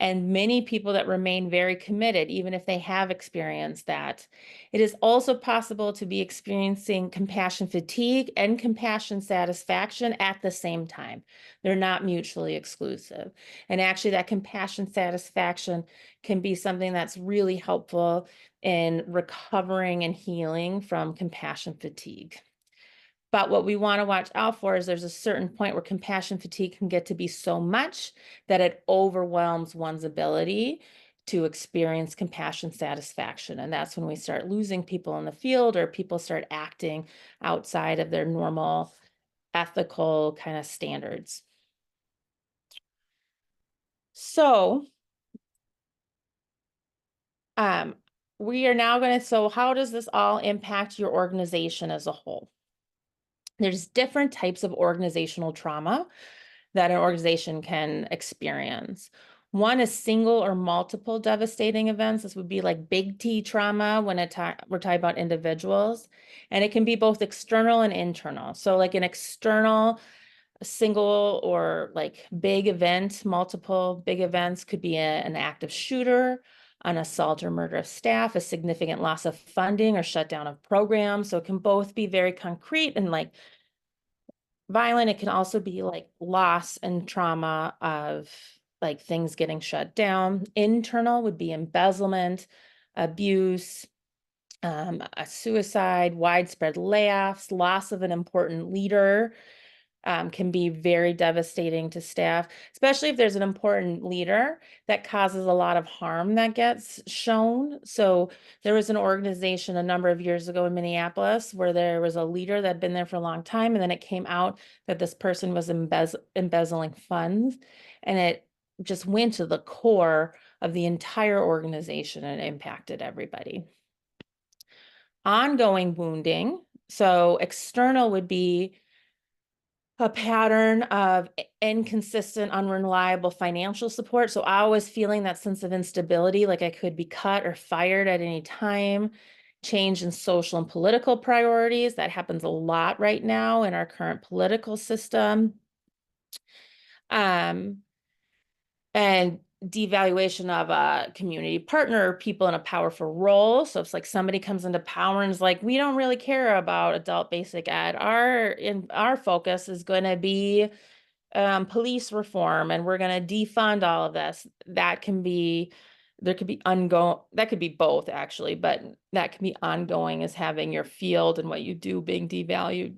and many people that remain very committed, even if they have experienced that. It is also possible to be experiencing compassion fatigue and compassion satisfaction at the same time. They're not mutually exclusive. And actually, that compassion satisfaction can be something that's really helpful in recovering and healing from compassion fatigue. But what we want to watch out for is there's a certain point where compassion fatigue can get to be so much that it overwhelms one's ability to experience compassion satisfaction. And that's when we start losing people in the field, or people start acting outside of their normal ethical kind of standards. So we are now going to, so how does this all impact your organization as a whole? There's different types of organizational trauma that an organization can experience. One is single or multiple devastating events. This would be like big T trauma when we're talking about individuals. And it can be both external and internal. So like an external single or like big event, multiple big events could be an active shooter, an assault or murder of staff, a significant loss of funding or shutdown of programs. So it can both be very concrete and like violent. It can also be like loss and trauma of like things getting shut down. Internal would be embezzlement, abuse, a suicide, widespread layoffs, loss of an important leader. Can be very devastating to staff, especially if there's an important leader that causes a lot of harm that gets shown. So there was an organization a number of years ago in Minneapolis where there was a leader that had been there for a long time, and then it came out that this person was embezzling funds, and it just went to the core of the entire organization and impacted everybody. Ongoing wounding. So external would be a pattern of inconsistent, unreliable financial support. So I was feeling that sense of instability, like I could be cut or fired at any time. Change in social and political priorities. That happens a lot right now in our current political system. And devaluation of a community partner or people in a powerful role. So it's like somebody comes into power and is like, we don't really care about adult basic ed. Our focus is going to be police reform, and we're going to defund all of this. That can be, there could be ongoing, that could be both actually, but that can be ongoing as having your field and what you do being devalued.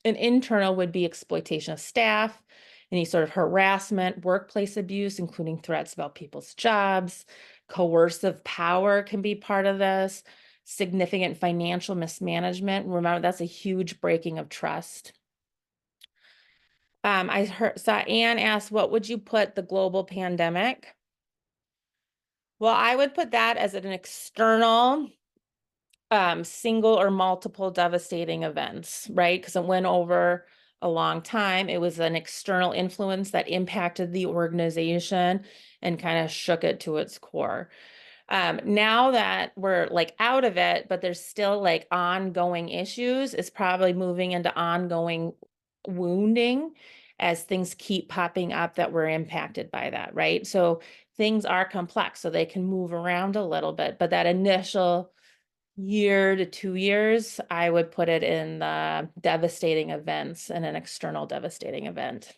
An internal would be exploitation of staff, any sort of harassment, workplace abuse, including threats about people's jobs. Coercive power can be part of this. Significant financial mismanagement. Remember, that's a huge breaking of trust. I saw Anne ask, what would you put the global pandemic? Well, I would put that as an external single or multiple devastating events, right? Because it went over a long time. It was an external influence that impacted the organization and kind of shook it to its core. Now that we're like out of it, but there's still like ongoing issues, it's probably moving into ongoing wounding as things keep popping up that were impacted by that, right? So things are complex, so they can move around a little bit, but that initial year to 2 years, I would put it in the devastating events and an external devastating event.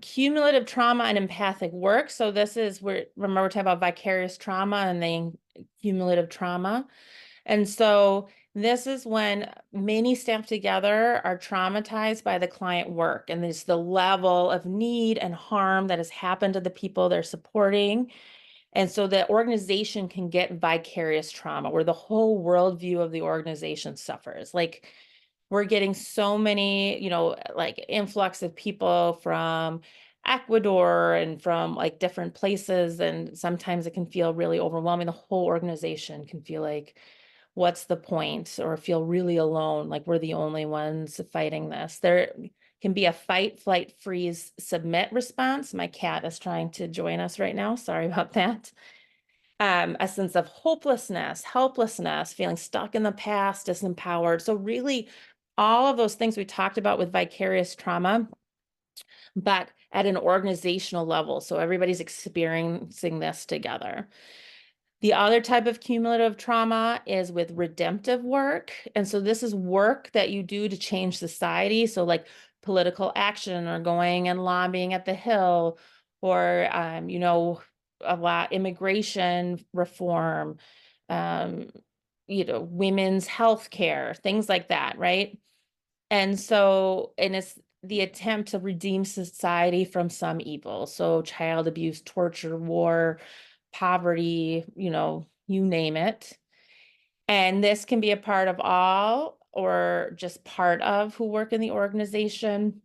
Cumulative trauma and empathic work. So this is where, remember we're talking about vicarious trauma and then cumulative trauma. And so this is when many staff together are traumatized by the client work, and there's the level of need and harm that has happened to the people they're supporting. And so the organization can get vicarious trauma where the whole worldview of the organization suffers. Like we're getting so many, you know, like influx of people from Ecuador and from like different places. And sometimes it can feel really overwhelming. The whole organization can feel like, what's the point? Or feel really alone, like we're the only ones fighting this. There can be a fight, flight, freeze, submit response. My cat is trying to join us right now. Sorry about that. A sense of hopelessness, helplessness, feeling stuck in the past, disempowered. So really all of those things we talked about with vicarious trauma, but at an organizational level. So everybody's experiencing this together. The other type of cumulative trauma is with redemptive work. And so this is work that you do to change society. So like political action or going and lobbying at the Hill or, you know, a lot immigration reform, you know, women's health care, things like that, right? And so, and it's the attempt to redeem society from some evil. So child abuse, torture, war, poverty, you name it. And this can be a part of all or just part of who work in the organization.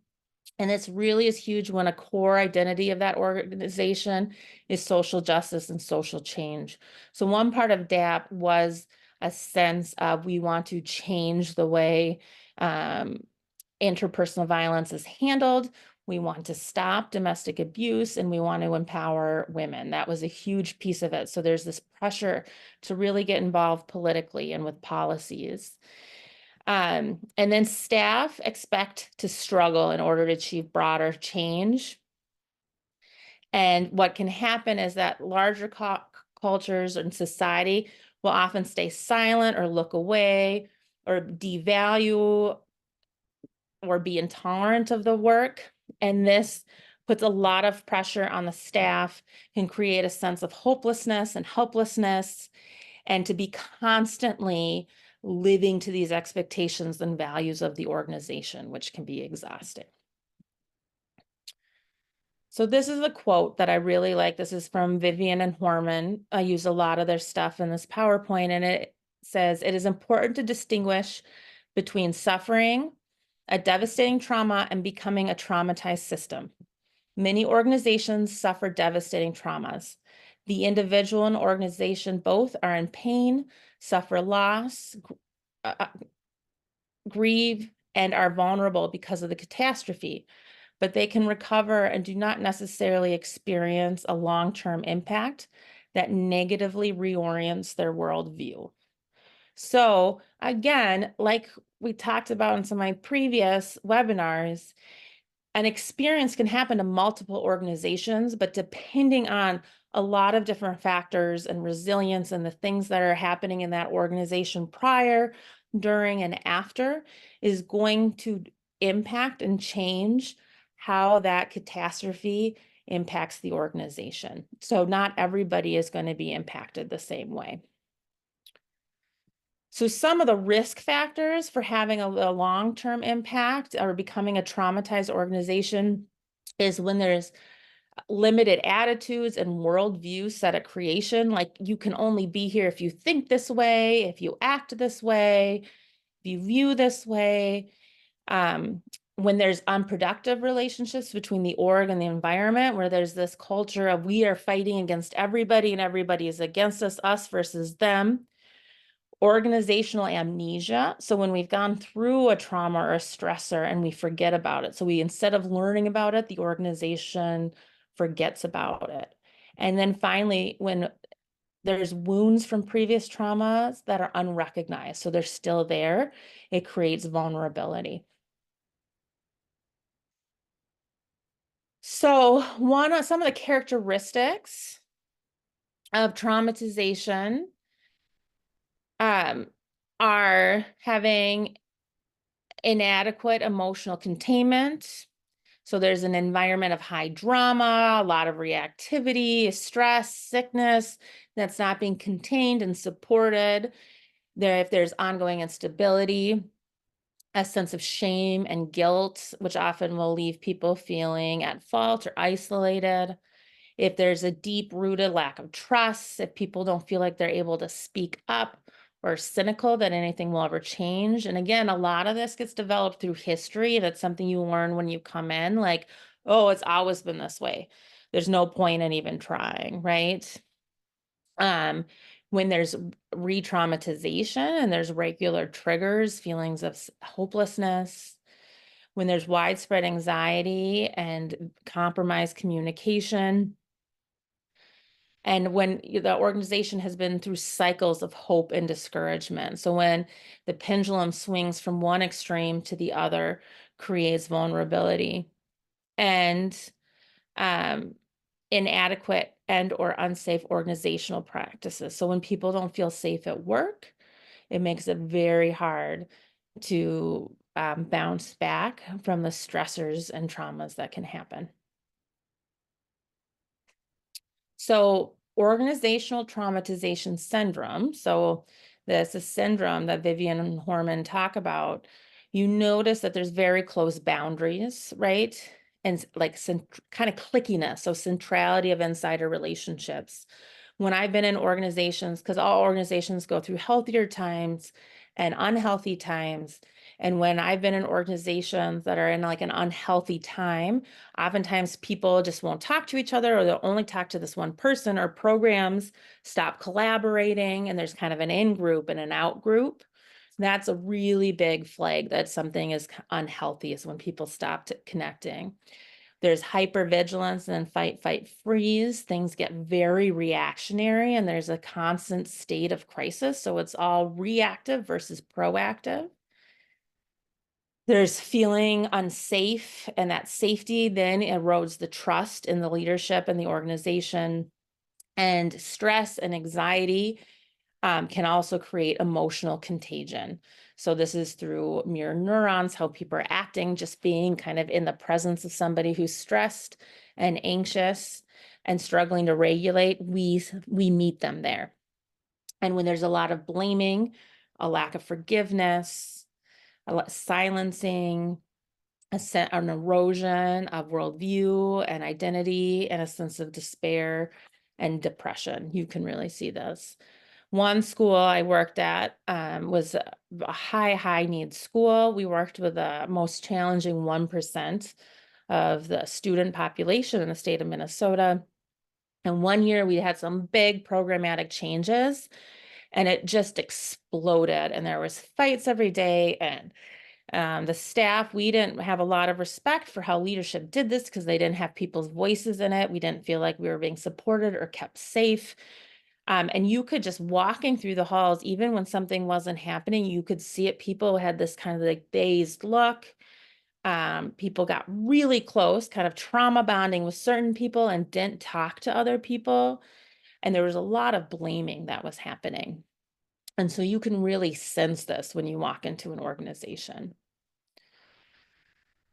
And it's really is huge when a core identity of that organization is social justice and social change. So one part of DAP was a sense of we want to change the way interpersonal violence is handled. We want to stop domestic abuse and we want to empower women. That was a huge piece of it. So there's this pressure to really get involved politically and with policies. And then staff expect to struggle in order to achieve broader change. And what can happen is that larger cultures and society will often stay silent or look away or devalue or be intolerant of the work. And this puts a lot of pressure on the staff, can create a sense of hopelessness and helplessness, and to be constantly living to these expectations and values of the organization, which can be exhausting. So this is a quote that I really like. This is from Vivian and Horman. I use a lot of their stuff in this PowerPoint, and it says, "It is important to distinguish between suffering, a devastating trauma, and becoming a traumatized system. Many organizations suffer devastating traumas. The individual and organization both are in pain, suffer loss, grieve, and are vulnerable because of the catastrophe, but they can recover and do not necessarily experience a long-term impact that negatively reorients their worldview." So again, like we talked about in some of my previous webinars, an experience can happen to multiple organizations, but depending on a lot of different factors and resilience and the things that are happening in that organization prior, during, and after is going to impact and change how that catastrophe impacts the organization. So not everybody is going to be impacted the same way. So some of the risk factors for having a long-term impact or becoming a traumatized organization is when there's limited attitudes and worldview set at creation. Like, you can only be here if you think this way, if you act this way, if you view this way. When there's unproductive relationships between the org and the environment, where there's this culture of we are fighting against everybody and everybody is against us versus them. Organizational amnesia. So when we've gone through a trauma or a stressor and we forget about it. So instead of learning about it, the organization forgets about it. And then finally, when there's wounds from previous traumas that are unrecognized, so they're still there, it creates vulnerability. So some of the characteristics of traumatization are having inadequate emotional containment. So there's an environment of high drama, a lot of reactivity, stress, sickness that's not being contained and supported. If there's ongoing instability, a sense of shame and guilt, which often will leave people feeling at fault or isolated. If there's a deep-rooted lack of trust, if people don't feel like they're able to speak up or cynical that anything will ever change. And again, a lot of this gets developed through history, and it's something you learn when you come in, like, oh, it's always been this way. There's no point in even trying, right? When there's re-traumatization and there's regular triggers, feelings of hopelessness, when there's widespread anxiety and compromised communication, and when the organization has been through cycles of hope and discouragement. So when the pendulum swings from one extreme to the other, creates vulnerability. And inadequate and or unsafe organizational practices. So when people don't feel safe at work, it makes it very hard to bounce back from the stressors and traumas that can happen. So organizational traumatization syndrome. So this is a syndrome that Vivian and Horman talk about. You notice that there's very close boundaries, right? And like kind of clickiness, so centrality of insider relationships. When I've been in organizations, because all organizations go through healthier times and unhealthy times. And when I've been in organizations that are in like an unhealthy time, oftentimes people just won't talk to each other, or they'll only talk to this one person, or programs stop collaborating, and there's kind of an in group and an out group. That's a really big flag that something is unhealthy, is when people stop connecting. There's hypervigilance and then fight, fight, freeze. Things get very reactionary, and there's a constant state of crisis. So it's all reactive versus proactive. There's feeling unsafe, and that safety then erodes the trust in the leadership and the organization. And stress and anxiety can also create emotional contagion. So this is through mirror neurons, how people are acting, just being kind of in the presence of somebody who's stressed and anxious and struggling to regulate. We meet them there. And when there's a lot of blaming, a lack of forgiveness, a lot silencing, an erosion of worldview and identity, and a sense of despair and depression. You can really see this. One school I worked at was a high need school. We worked with the most challenging 1% of the student population in the state of Minnesota. And one year we had some big programmatic changes, and it just exploded. And there was fights every day. And the staff, we didn't have a lot of respect for how leadership did this, because they didn't have people's voices in it. We didn't feel like we were being supported or kept safe. And you could just walking through the halls, even when something wasn't happening, you could see it. People had this kind of like dazed look. People got really close, kind of trauma bonding with certain people, and didn't talk to other people. And there was a lot of blaming that was happening. And so you can really sense this when you walk into an organization.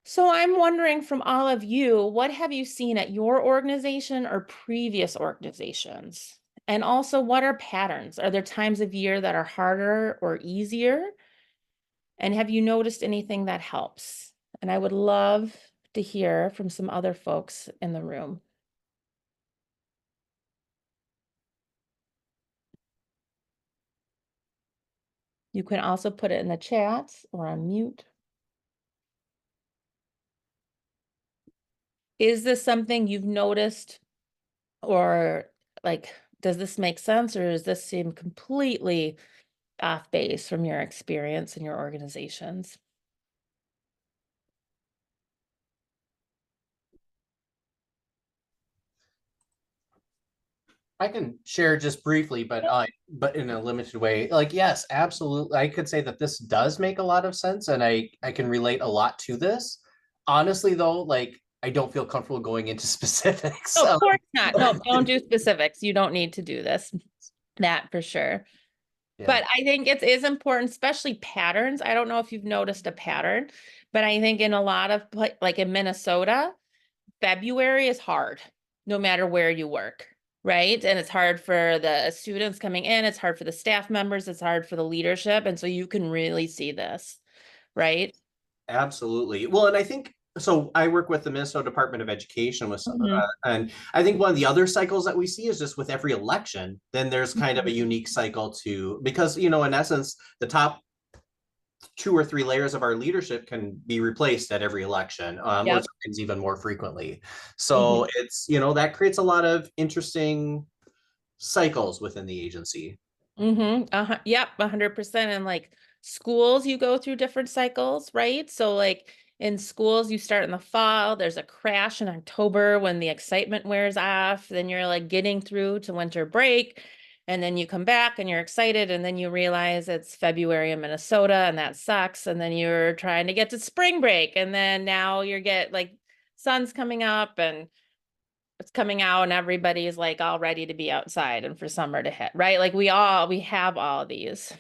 So I'm wondering, from all of you, what have you seen at your organization or previous organizations? And also, what are patterns? Are there times of year that are harder or easier? And have you noticed anything that helps? And I would love to hear from some other folks in the room. You can also put it in the chat or on mute. Is this something you've noticed, or like, does this make sense, or does this seem completely off base from your experience in your organizations? I can share just briefly, but in a limited way. Like, yes, absolutely. I could say that this does make a lot of sense, and I can relate a lot to this. Honestly, though, like, I don't feel comfortable going into specifics. No, of course not. No, don't do specifics. You don't need to do this. That for sure. Yeah. But I think it is important, especially patterns. I don't know if you've noticed a pattern, but I think in a lot of, like in Minnesota, February is hard, no matter where you work, right? And it's hard for the students coming in, it's hard for the staff members, it's hard for the leadership. And so you can really see this, right? Absolutely. Well, and I think so. I work with the Minnesota Department of Education with some, Mhm. and I think one of the other cycles that we see is just with every election, then there's kind of a unique cycle too, because, in essence, the top 2 or 3 layers of our leadership can be replaced at every election, or Yep. sometimes even more frequently. So it's, that creates a lot of interesting cycles within the agency. Yep, 100%. And like schools, you go through different cycles, right? So like in schools, you start in the fall, there's a crash in October when the excitement wears off. Then you're like getting through to winter break. And then you come back and you're excited. And then you realize it's February in Minnesota and that sucks. And then you're trying to get to spring break. And then now you're like sun's coming up and it's coming out and everybody's like all ready to be outside and for summer to hit, right? Like we have all of these.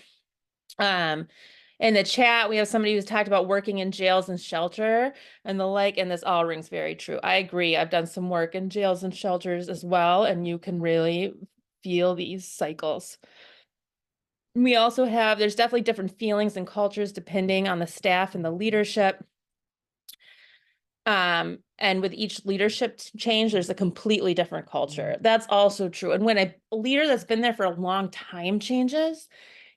In the chat, we have somebody who's talked about working in jails and shelter and the like, and this all rings very true. I agree. I've done some work in jails and shelters as well, and you can really feel these cycles. We also have, there's definitely different feelings and cultures depending on the staff and the leadership. And with each leadership change, there's a completely different culture. That's also true. And when a leader that's been there for a long time changes,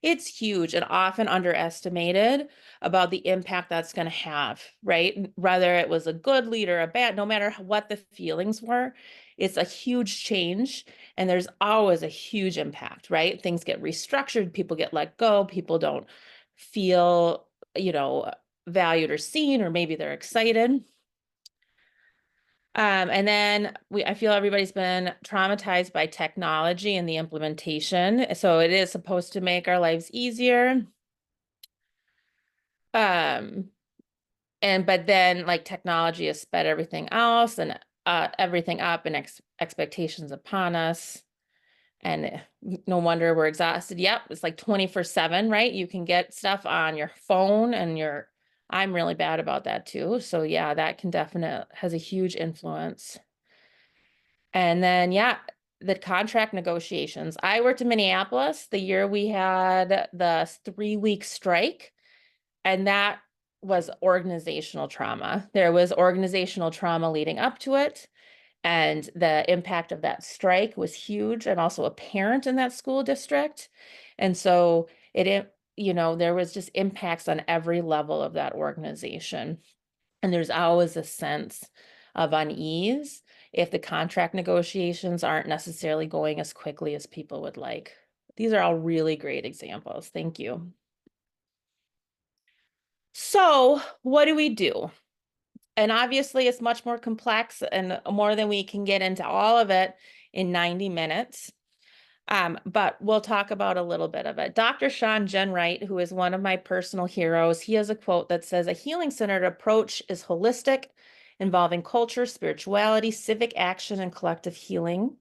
it's huge and often underestimated about the impact that's going to have, right? Whether it was a good leader, a bad, no matter what the feelings were, it's a huge change. And there's always a huge impact, right? Things get restructured, people get let go, people don't feel, valued or seen, or maybe they're excited. And then I feel everybody's been traumatized by technology and the implementation. So it is supposed to make our lives easier. But then like technology has sped everything else and everything up and expectations upon us. And no wonder we're exhausted. Yep, it's like 24/7, right? You can get stuff on your phone and I'm really bad about that too. So yeah, that can definitely has a huge influence. And then, yeah, the contract negotiations. I worked in Minneapolis the year we had the 3-week strike, and that was organizational trauma. There was organizational trauma leading up to it, and the impact of that strike was huge. I'm also a parent in that school district. And so there was just impacts on every level of that organization. And there's always a sense of unease if the contract negotiations aren't necessarily going as quickly as people would like. These are all really great examples. Thank you. So what do we do? And obviously it's much more complex and more than we can get into all of it in 90 minutes. But we'll talk about a little bit of it. Dr. Sean Jenwright, who is one of my personal heroes, he has a quote that says, "A healing-centered approach is holistic, involving culture, spirituality, civic action, and collective healing."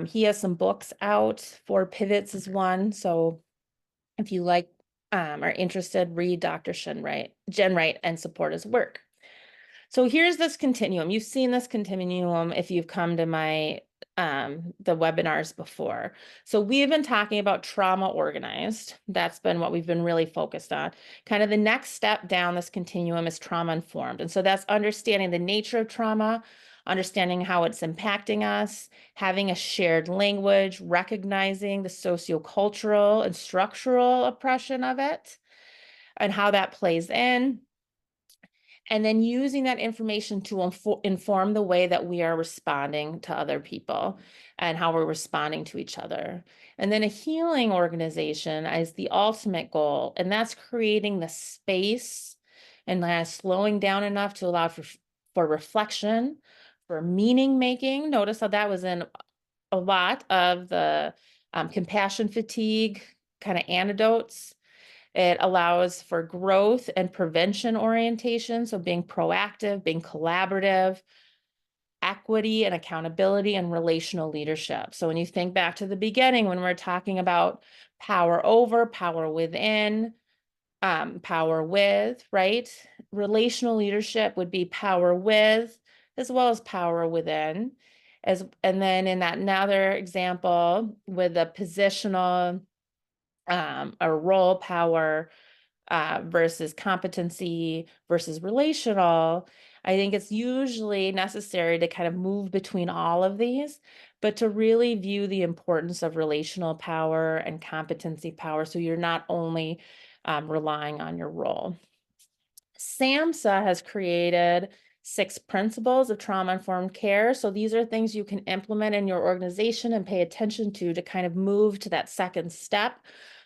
He has some books out. 4 Pivots is one. So if you are interested, read Dr. Jenwright and support his work. So here's this continuum. You've seen this continuum if you've come to the webinars before. So we've been talking about trauma organized. That's been what we've been really focused on. Kind of the next step down this continuum is trauma informed. And so that's understanding the nature of trauma, understanding how it's impacting us, having a shared language, recognizing the sociocultural and structural oppression of it, and how that plays in. And then using that information to inform the way that we are responding to other people and how we're responding to each other. And then a healing organization is the ultimate goal, and that's creating the space and slowing down enough to allow for reflection, for meaning making. Notice how that was in a lot of the compassion fatigue kind of antidotes. It allows for growth and prevention orientation. So being proactive, being collaborative, equity and accountability, and relational leadership. So when you think back to the beginning, when we're talking about power over, power within, power with, right? Relational leadership would be power with as well as power within. And then in that another example with the positional or role power versus competency versus relational, I think it's usually necessary to kind of move between all of these, but to really view the importance of relational power and competency power. So you're not only relying on your role. SAMHSA has created 6 principles of trauma-informed care. So these are things you can implement in your organization and pay attention to kind of move to that second step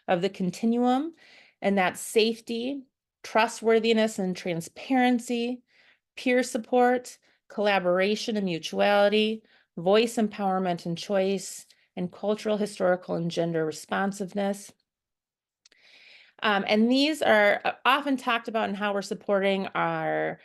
of the continuum. And that's safety, trustworthiness and transparency, peer support, collaboration and mutuality, voice empowerment and choice, and cultural, historical, and gender responsiveness. And these are often talked about in how we're supporting our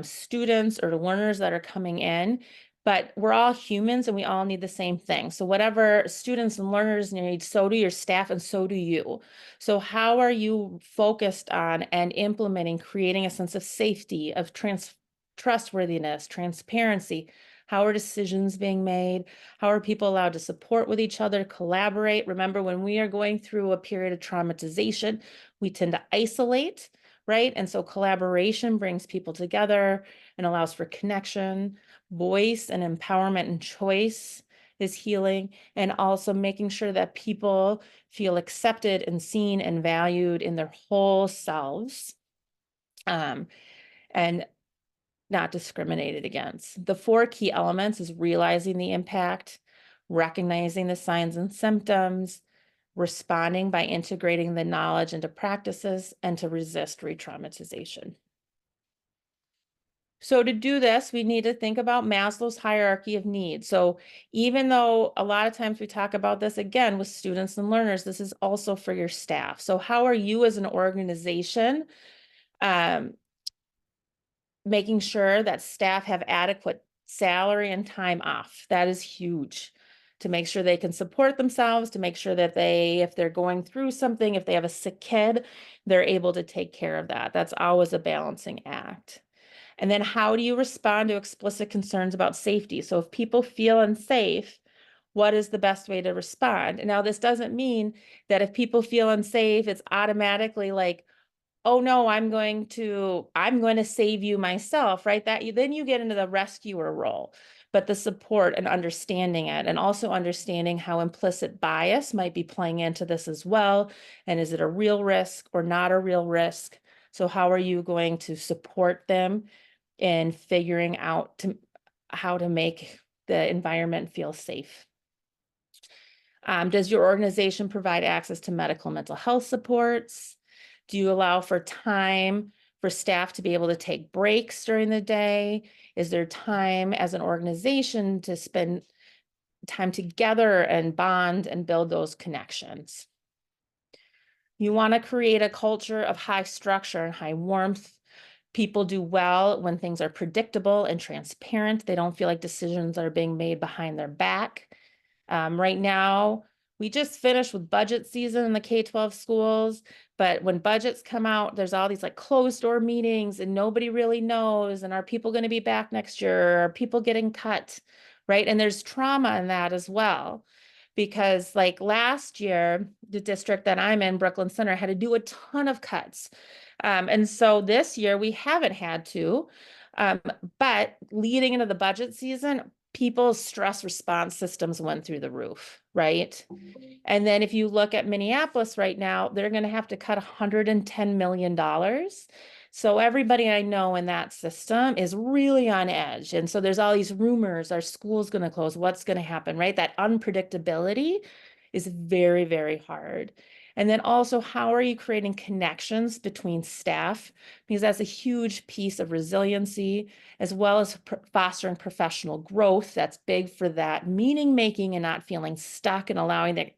students or learners that are coming in, but we're all humans and we all need the same thing. So whatever students and learners need, so do your staff and so do you. So how are you focused on and implementing, creating a sense of safety, of trustworthiness, transparency, How are decisions being made? How are people allowed to support with each other, collaborate? Remember, when we are going through a period of traumatization, we tend to isolate, right? And so collaboration brings people together and allows for connection. Voice and empowerment and choice is healing, and also making sure that people feel accepted and seen and valued in their whole selves, and not discriminated against. The 4 key elements is realizing the impact, recognizing the signs and symptoms, responding by integrating the knowledge into practices, and to resist re-traumatization. So to do this, we need to think about Maslow's hierarchy of needs. So even though a lot of times we talk about this again with students and learners, this is also for your staff. So how are you as an organization making sure that staff have adequate salary and time off? That is huge, to make sure they can support themselves, to make sure that they, if they're going through something, if they have a sick kid, they're able to take care of that. That's always a balancing act. And then how do you respond to explicit concerns about safety? So if people feel unsafe, what is the best way to respond? Now, this doesn't mean that if people feel unsafe, it's automatically like, oh no, I'm going to save you myself, right? Then you get into the rescuer role. But the support and understanding it, and also understanding how implicit bias might be playing into this as well. And is it a real risk or not a real risk? So how are you going to support them in figuring out how to make the environment feel safe? Does your organization provide access to medical and mental health supports? Do you allow for time for staff to be able to take breaks during the day? Is there time as an organization to spend time together and bond and build those connections? You want to create a culture of high structure and high warmth. People do well when things are predictable and transparent. They don't feel like decisions are being made behind their back. Right now, we just finished with budget season in the K-12 schools, but when budgets come out, there's all these like closed door meetings and nobody really knows. And are people going to be back next year? Are people getting cut? Right? And there's trauma in that as well. Because like last year, the district that I'm in, Brooklyn Center, had to do a ton of cuts. And so this year we haven't had to, but leading into the budget season, people's stress response systems went through the roof, right? And then if you look at Minneapolis right now, they're going to have to cut $110 million. So everybody I know in that system is really on edge. And so there's all these rumors, are schools going to close? What's going to happen, right? That unpredictability is very, very hard. And then also, how are you creating connections between staff? Because that's a huge piece of resiliency, as well as fostering professional growth. That's big for that meaning making and not feeling stuck, and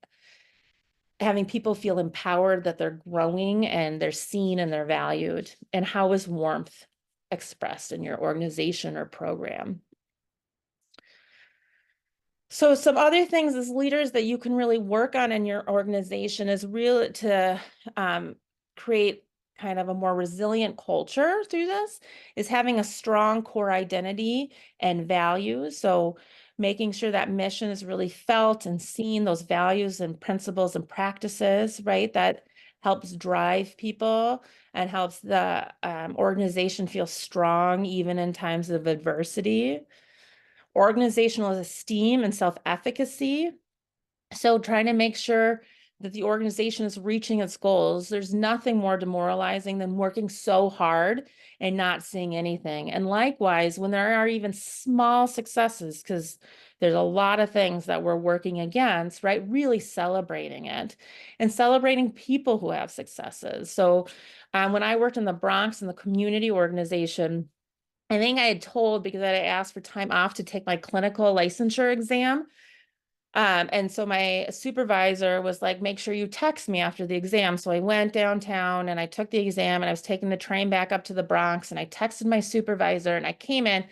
having people feel empowered that they're growing and they're seen and they're valued. And how is warmth expressed in your organization or program? So some other things as leaders that you can really work on in your organization is really to create kind of a more resilient culture through this, is having a strong core identity and values. So making sure that mission is really felt and seen, those values and principles and practices, right? That helps drive people and helps the organization feel strong even in times of adversity. Organizational esteem and self-efficacy. So trying to make sure that the organization is reaching its goals. There's nothing more demoralizing than working so hard and not seeing anything. And likewise, when there are even small successes, because there's a lot of things that we're working against, right? Really celebrating it and celebrating people who have successes. So when I worked in the Bronx in the community organization, I think I had told, because I had asked for time off to take my clinical licensure exam. And so my supervisor was like, make sure you text me after the exam. So I went downtown and I took the exam, and I was taking the train back up to the Bronx, and I texted my supervisor, and I came in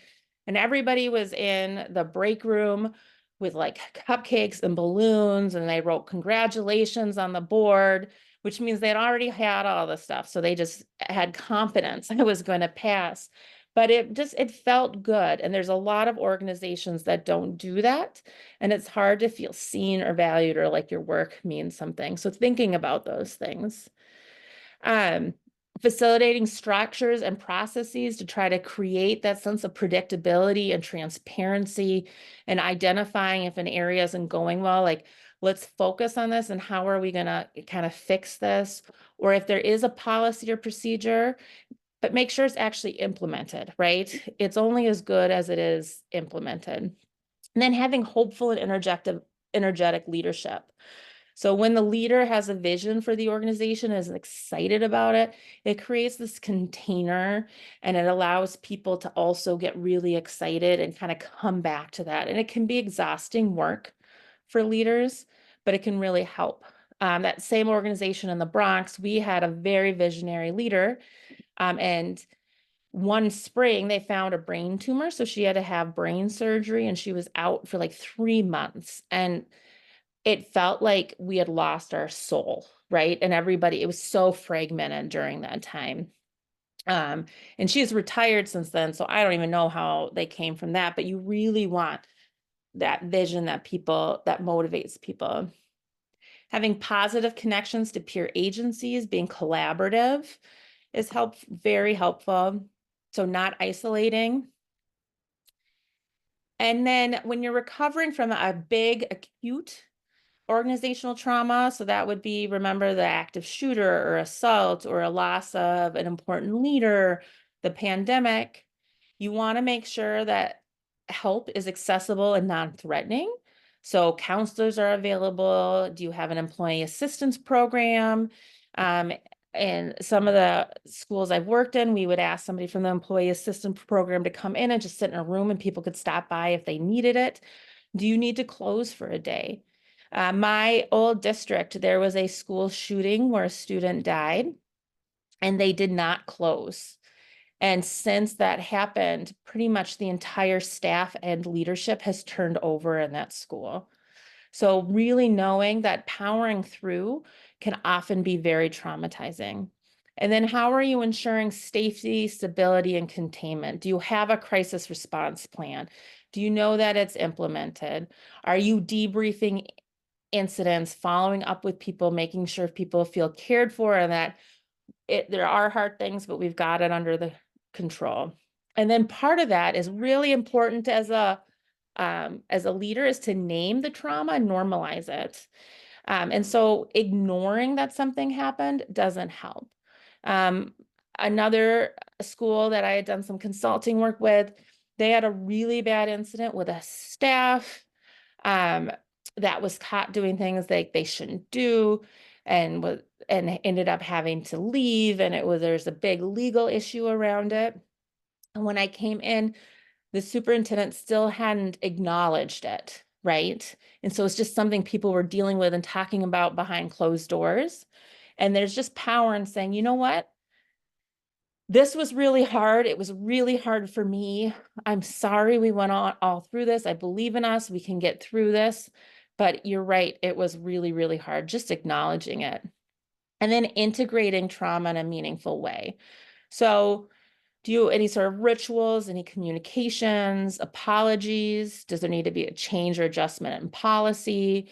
and everybody was in the break room with like cupcakes and balloons, and they wrote congratulations on the board, which means they'd already had all the stuff. So they just had confidence I was going to pass. but it felt good. And there's a lot of organizations that don't do that. And it's hard to feel seen or valued or like your work means something. So thinking about those things. Facilitating structures and processes to try to create that sense of predictability and transparency, and identifying if an area isn't going well, like let's focus on this and how are we going to kind of fix this? Or if there is a policy or procedure, but make sure it's actually implemented, right? It's only as good as it is implemented. And then having hopeful and energetic leadership. So when the leader has a vision for the organization, is excited about it, it creates this container, and it allows people to also get really excited and kind of come back to that. And it can be exhausting work for leaders, but it can really help. That same organization in the Bronx, we had a very visionary leader, and one spring they found a brain tumor. So she had to have brain surgery, and she was out for like 3 months. And it felt like we had lost our soul, right? And everybody, it was so fragmented during that time. And she's retired since then, so I don't even know how they came from that, but you really want that vision that motivates people. Having positive connections to peer agencies, being collaborative is very helpful. So not isolating. And then when you're recovering from a big acute organizational trauma, so that would be, remember, the active shooter or assault or a loss of an important leader, the pandemic, you want to make sure that help is accessible and non-threatening. So counselors are available. Do you have an employee assistance program? And some of the schools I've worked in, we would ask somebody from the employee assistance program to come in and just sit in a room, and people could stop by if they needed it. Do you need to close for a day? My old district, there was a school shooting where a student died, and they did not close. And since that happened, pretty much the entire staff and leadership has turned over in that school. So really knowing that powering through can often be very traumatizing. And then how are you ensuring safety, stability, and containment? Do you have a crisis response plan? Do you know that it's implemented? Are you debriefing incidents, following up with people, making sure people feel cared for, and that there are hard things, but we've got it under the control. And then part of that is really important as a leader, is to name the trauma and normalize it. And so ignoring that something happened doesn't help. Another school that I had done some consulting work with, they had a really bad incident with a staff that was caught doing things they shouldn't do, and ended up having to leave. And there's a big legal issue around it. And when I came in, the superintendent still hadn't acknowledged it, right? And so it's just something people were dealing with and talking about behind closed doors. And there's just power in saying, you know what? This was really hard. It was really hard for me. I'm sorry we went on all through this. I believe in us. We can get through this. But you're right. It was really, really hard. Just acknowledging it. And then integrating trauma in a meaningful way. So do any sort of rituals, any communications, apologies? Does there need to be a change or adjustment in policy?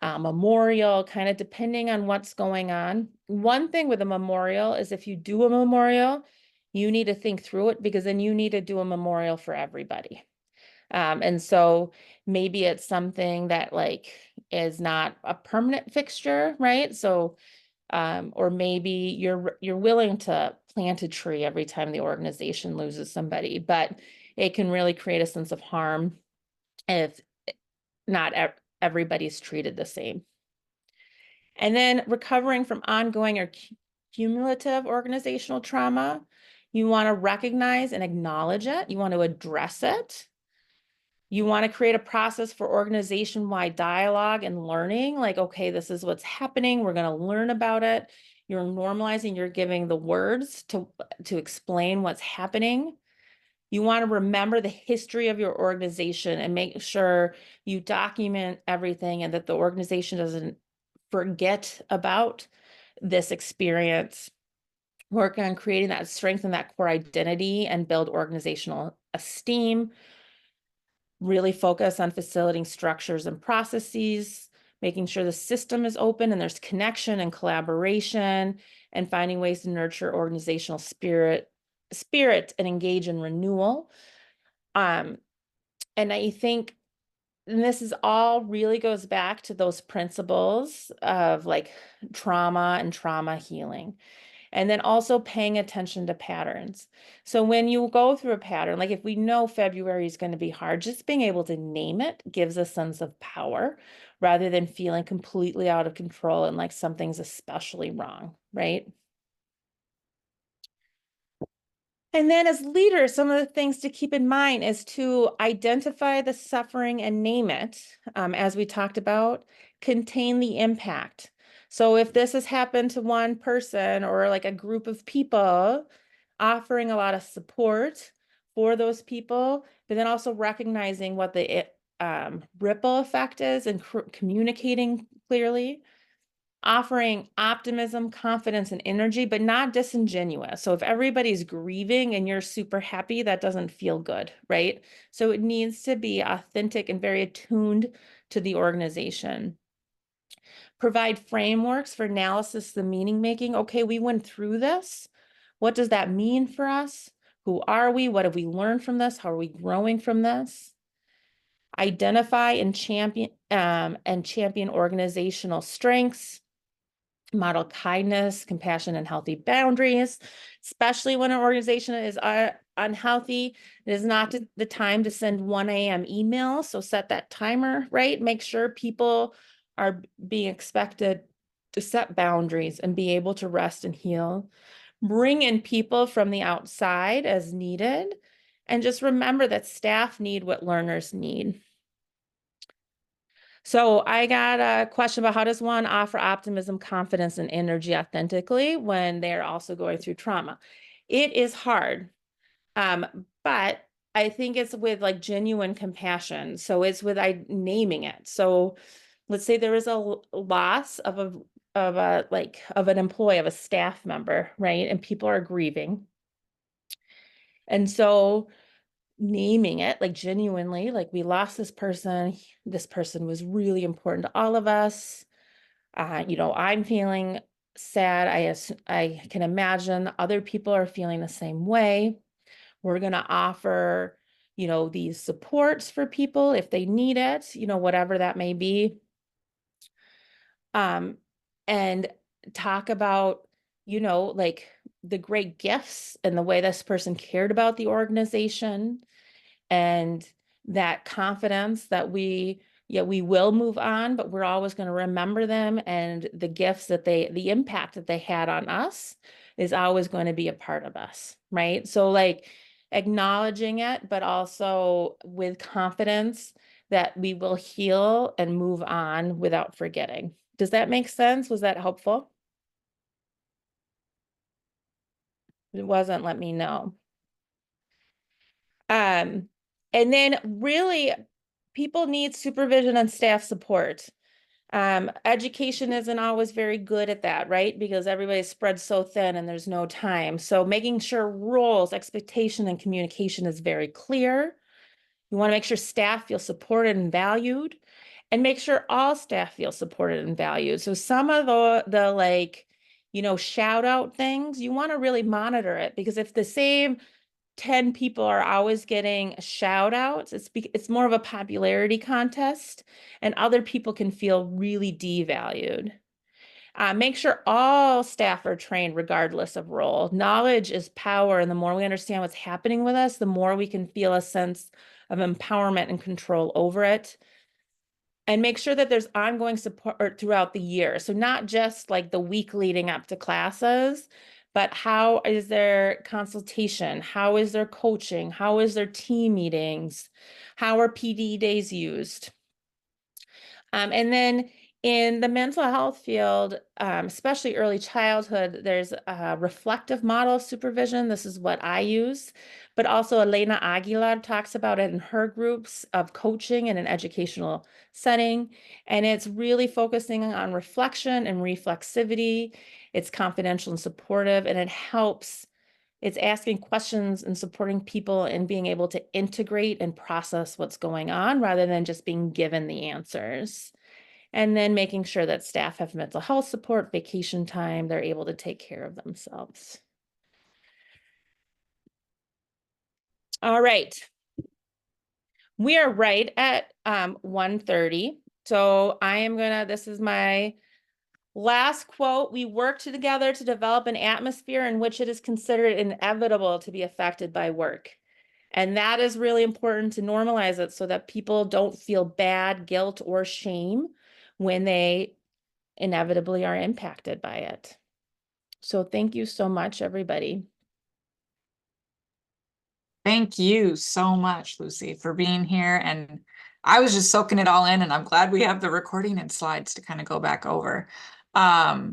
Memorial, kind of depending on what's going on. One thing with a memorial is, if you do a memorial, you need to think through it, because then you need to do a memorial for everybody. And so maybe it's something that like is not a permanent fixture, right? So or maybe you're willing to plant a tree every time the organization loses somebody, but it can really create a sense of harm if not everybody's treated the same. And then recovering from ongoing or cumulative organizational trauma, you want to recognize and acknowledge it. You want to address it. You want to create a process for organization-wide dialogue and learning, like, okay, this is what's happening. We're going to learn about it. You're normalizing, you're giving the words to explain what's happening. You want to remember the history of your organization and make sure you document everything, and that the organization doesn't forget about this experience. work on creating that, strengthen that core identity and build organizational esteem, really focus on facilitating structures and processes, making sure the system is open and there's connection and collaboration, and finding ways to nurture organizational spirit and engage in renewal. And I think, and this is all really goes back to those principles of like trauma and trauma healing. And then also paying attention to patterns. So when you go through a pattern, like if we know February is going to be hard, just being able to name it gives a sense of power rather than feeling completely out of control and like something's especially wrong, right? And then as leaders, some of the things to keep in mind is to identify the suffering and name it, as we talked about, contain the impact. So if this has happened to one person or like a group of people, offering a lot of support for those people, but then also recognizing what the ripple effect is and communicating clearly, offering optimism, confidence, and energy, but not disingenuous. So if everybody's grieving and you're super happy, that doesn't feel good, right? So it needs to be authentic and very attuned to the organization. Provide frameworks for analysis, the meaning making. Okay, we went through this. What does that mean for us? Who are we? What have we learned from this? How are we growing from this? Identify and champion organizational strengths. Model kindness, compassion, and healthy boundaries, especially when an organization is unhealthy. It is not the time to send 1 a.m. email. So set that timer, right? Make sure people are being expected to set boundaries and be able to rest and heal. Bring in people from the outside as needed. And just remember that staff need what learners need. So I got a question about how does one offer optimism, confidence, and energy authentically when they're also going through trauma? It is hard, but I think it's with like genuine compassion. So it's with naming it. So let's say there is a loss of an employee, of a staff member, right? And people are grieving. And so naming it, like genuinely, like we lost this person was really important to all of us. I'm feeling sad. I can imagine other people are feeling the same way. We're going to offer, these supports for people if they need it, whatever that may be. And talk about, like the great gifts and the way this person cared about the organization, and that confidence that we will move on, but we're always going to remember them, and the gifts the impact that they had on us is always going to be a part of us, right? So like acknowledging it, but also with confidence that we will heal and move on without forgetting. Does that make sense? Was that helpful? If it wasn't, let me know. And then really people need supervision and staff support. Education isn't always very good at that, right? Because everybody's spread so thin and there's no time. So making sure roles, expectation, and communication is very clear. You want to make sure staff feel supported and valued, and make sure all staff feel supported and valued. So some of the like, shout out things, you want to really monitor it, because if the same 10 people are always getting shout outs, it's more of a popularity contest, and other people can feel really devalued. Make sure all staff are trained regardless of role. Knowledge is power, and the more we understand what's happening with us, the more we can feel a sense of empowerment and control over it. And make sure that there's ongoing support throughout the year. So not just like the week leading up to classes, but how is their consultation? How is their coaching? How is their team meetings? How are PD days used? And then In the mental health field, especially early childhood, there's a reflective model of supervision. This is what I use, but also Elena Aguilar talks about it in her groups of coaching in an educational setting. And it's really focusing on reflection and reflexivity. It's confidential and supportive, and it helps. It's asking questions and supporting people and being able to integrate and process what's going on rather than just being given the answers. And then making sure that staff have mental health support, vacation time, they're able to take care of themselves. All right. We are right at 1:30. So this is my last quote. We worked together to develop an atmosphere in which it is considered inevitable to be affected by work. And that is really important to normalize it so that people don't feel bad, guilt, or shame when they inevitably are impacted by it. So thank you so much, everybody. Thank you so much, Lucy, for being here. And I was just soaking it all in, and I'm glad we have the recording and slides to kind of go back over. I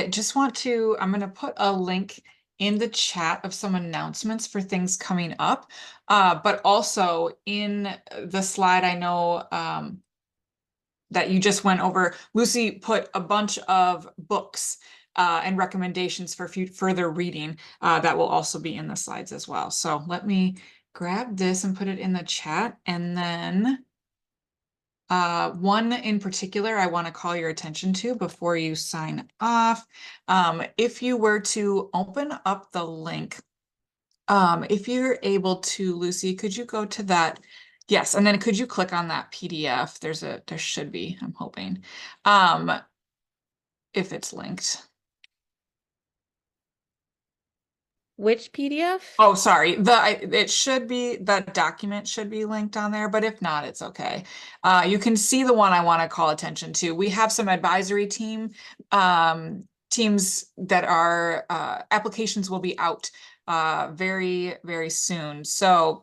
just want to, I'm going to put a link in the chat of some announcements for things coming up. But also in the slide, I know that you just went over, Lucy put a bunch of books and recommendations for further reading that will also be in the slides as well. So let me grab this and put it in the chat. And then one in particular I want to call your attention to before you sign off. If you were to open up the link, if you're able to, Lucy, could you go to that? Yes, and then could you click on that PDF? There should be, I'm hoping, if it's linked. Which PDF? Oh, sorry. It should be, the document should be linked on there, but if not, it's okay. You can see the one I want to call attention to. We have some advisory teams that are applications will be out very, very soon. So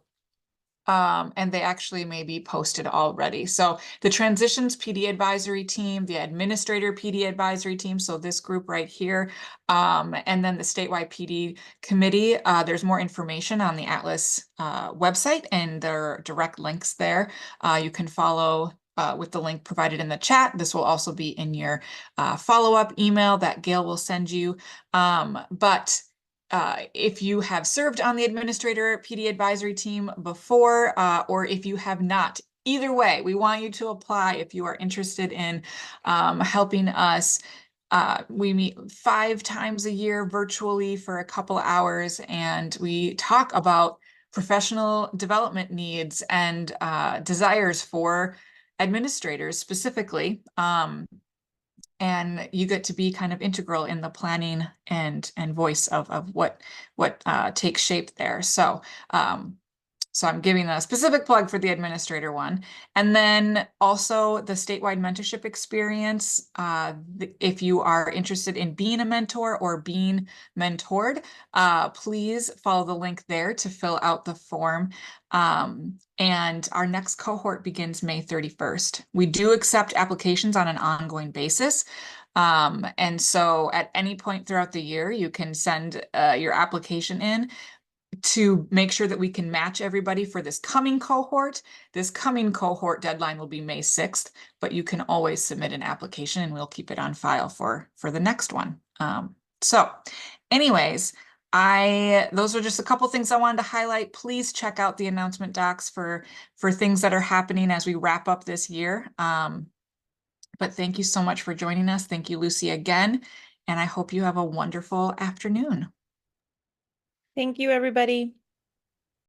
and they actually may be posted already. So the transitions PD advisory team, the administrator PD advisory team, so this group right here, and then the statewide PD committee, there's more information on the Atlas website, and there are direct links there. You can follow with the link provided in the chat. This will also be in your follow-up email that Gail will send you. If you have served on the administrator PD advisory team before, or if you have not, either way, we want you to apply if you are interested in helping us. We meet 5 times a year virtually for a couple hours, and we talk about professional development needs and desires for administrators specifically. And you get to be kind of integral in the planning and voice of what takes shape there. So so I'm giving a specific plug for the administrator one. And then also the statewide mentorship experience. If you are interested in being a mentor or being mentored, please follow the link there to fill out the form. And our next cohort begins May 31st. We do accept applications on an ongoing basis. And so at any point throughout the year, you can send your application in to make sure that we can match everybody for this coming cohort. This coming cohort deadline will be May 6th, but you can always submit an application and we'll keep it on file for the next one. So anyways, those are just a couple things I wanted to highlight. Please check out the announcement docs for things that are happening as we wrap up this year. But thank you so much for joining us. Thank you, Lucy, again. And I hope you have a wonderful afternoon. Thank you, everybody.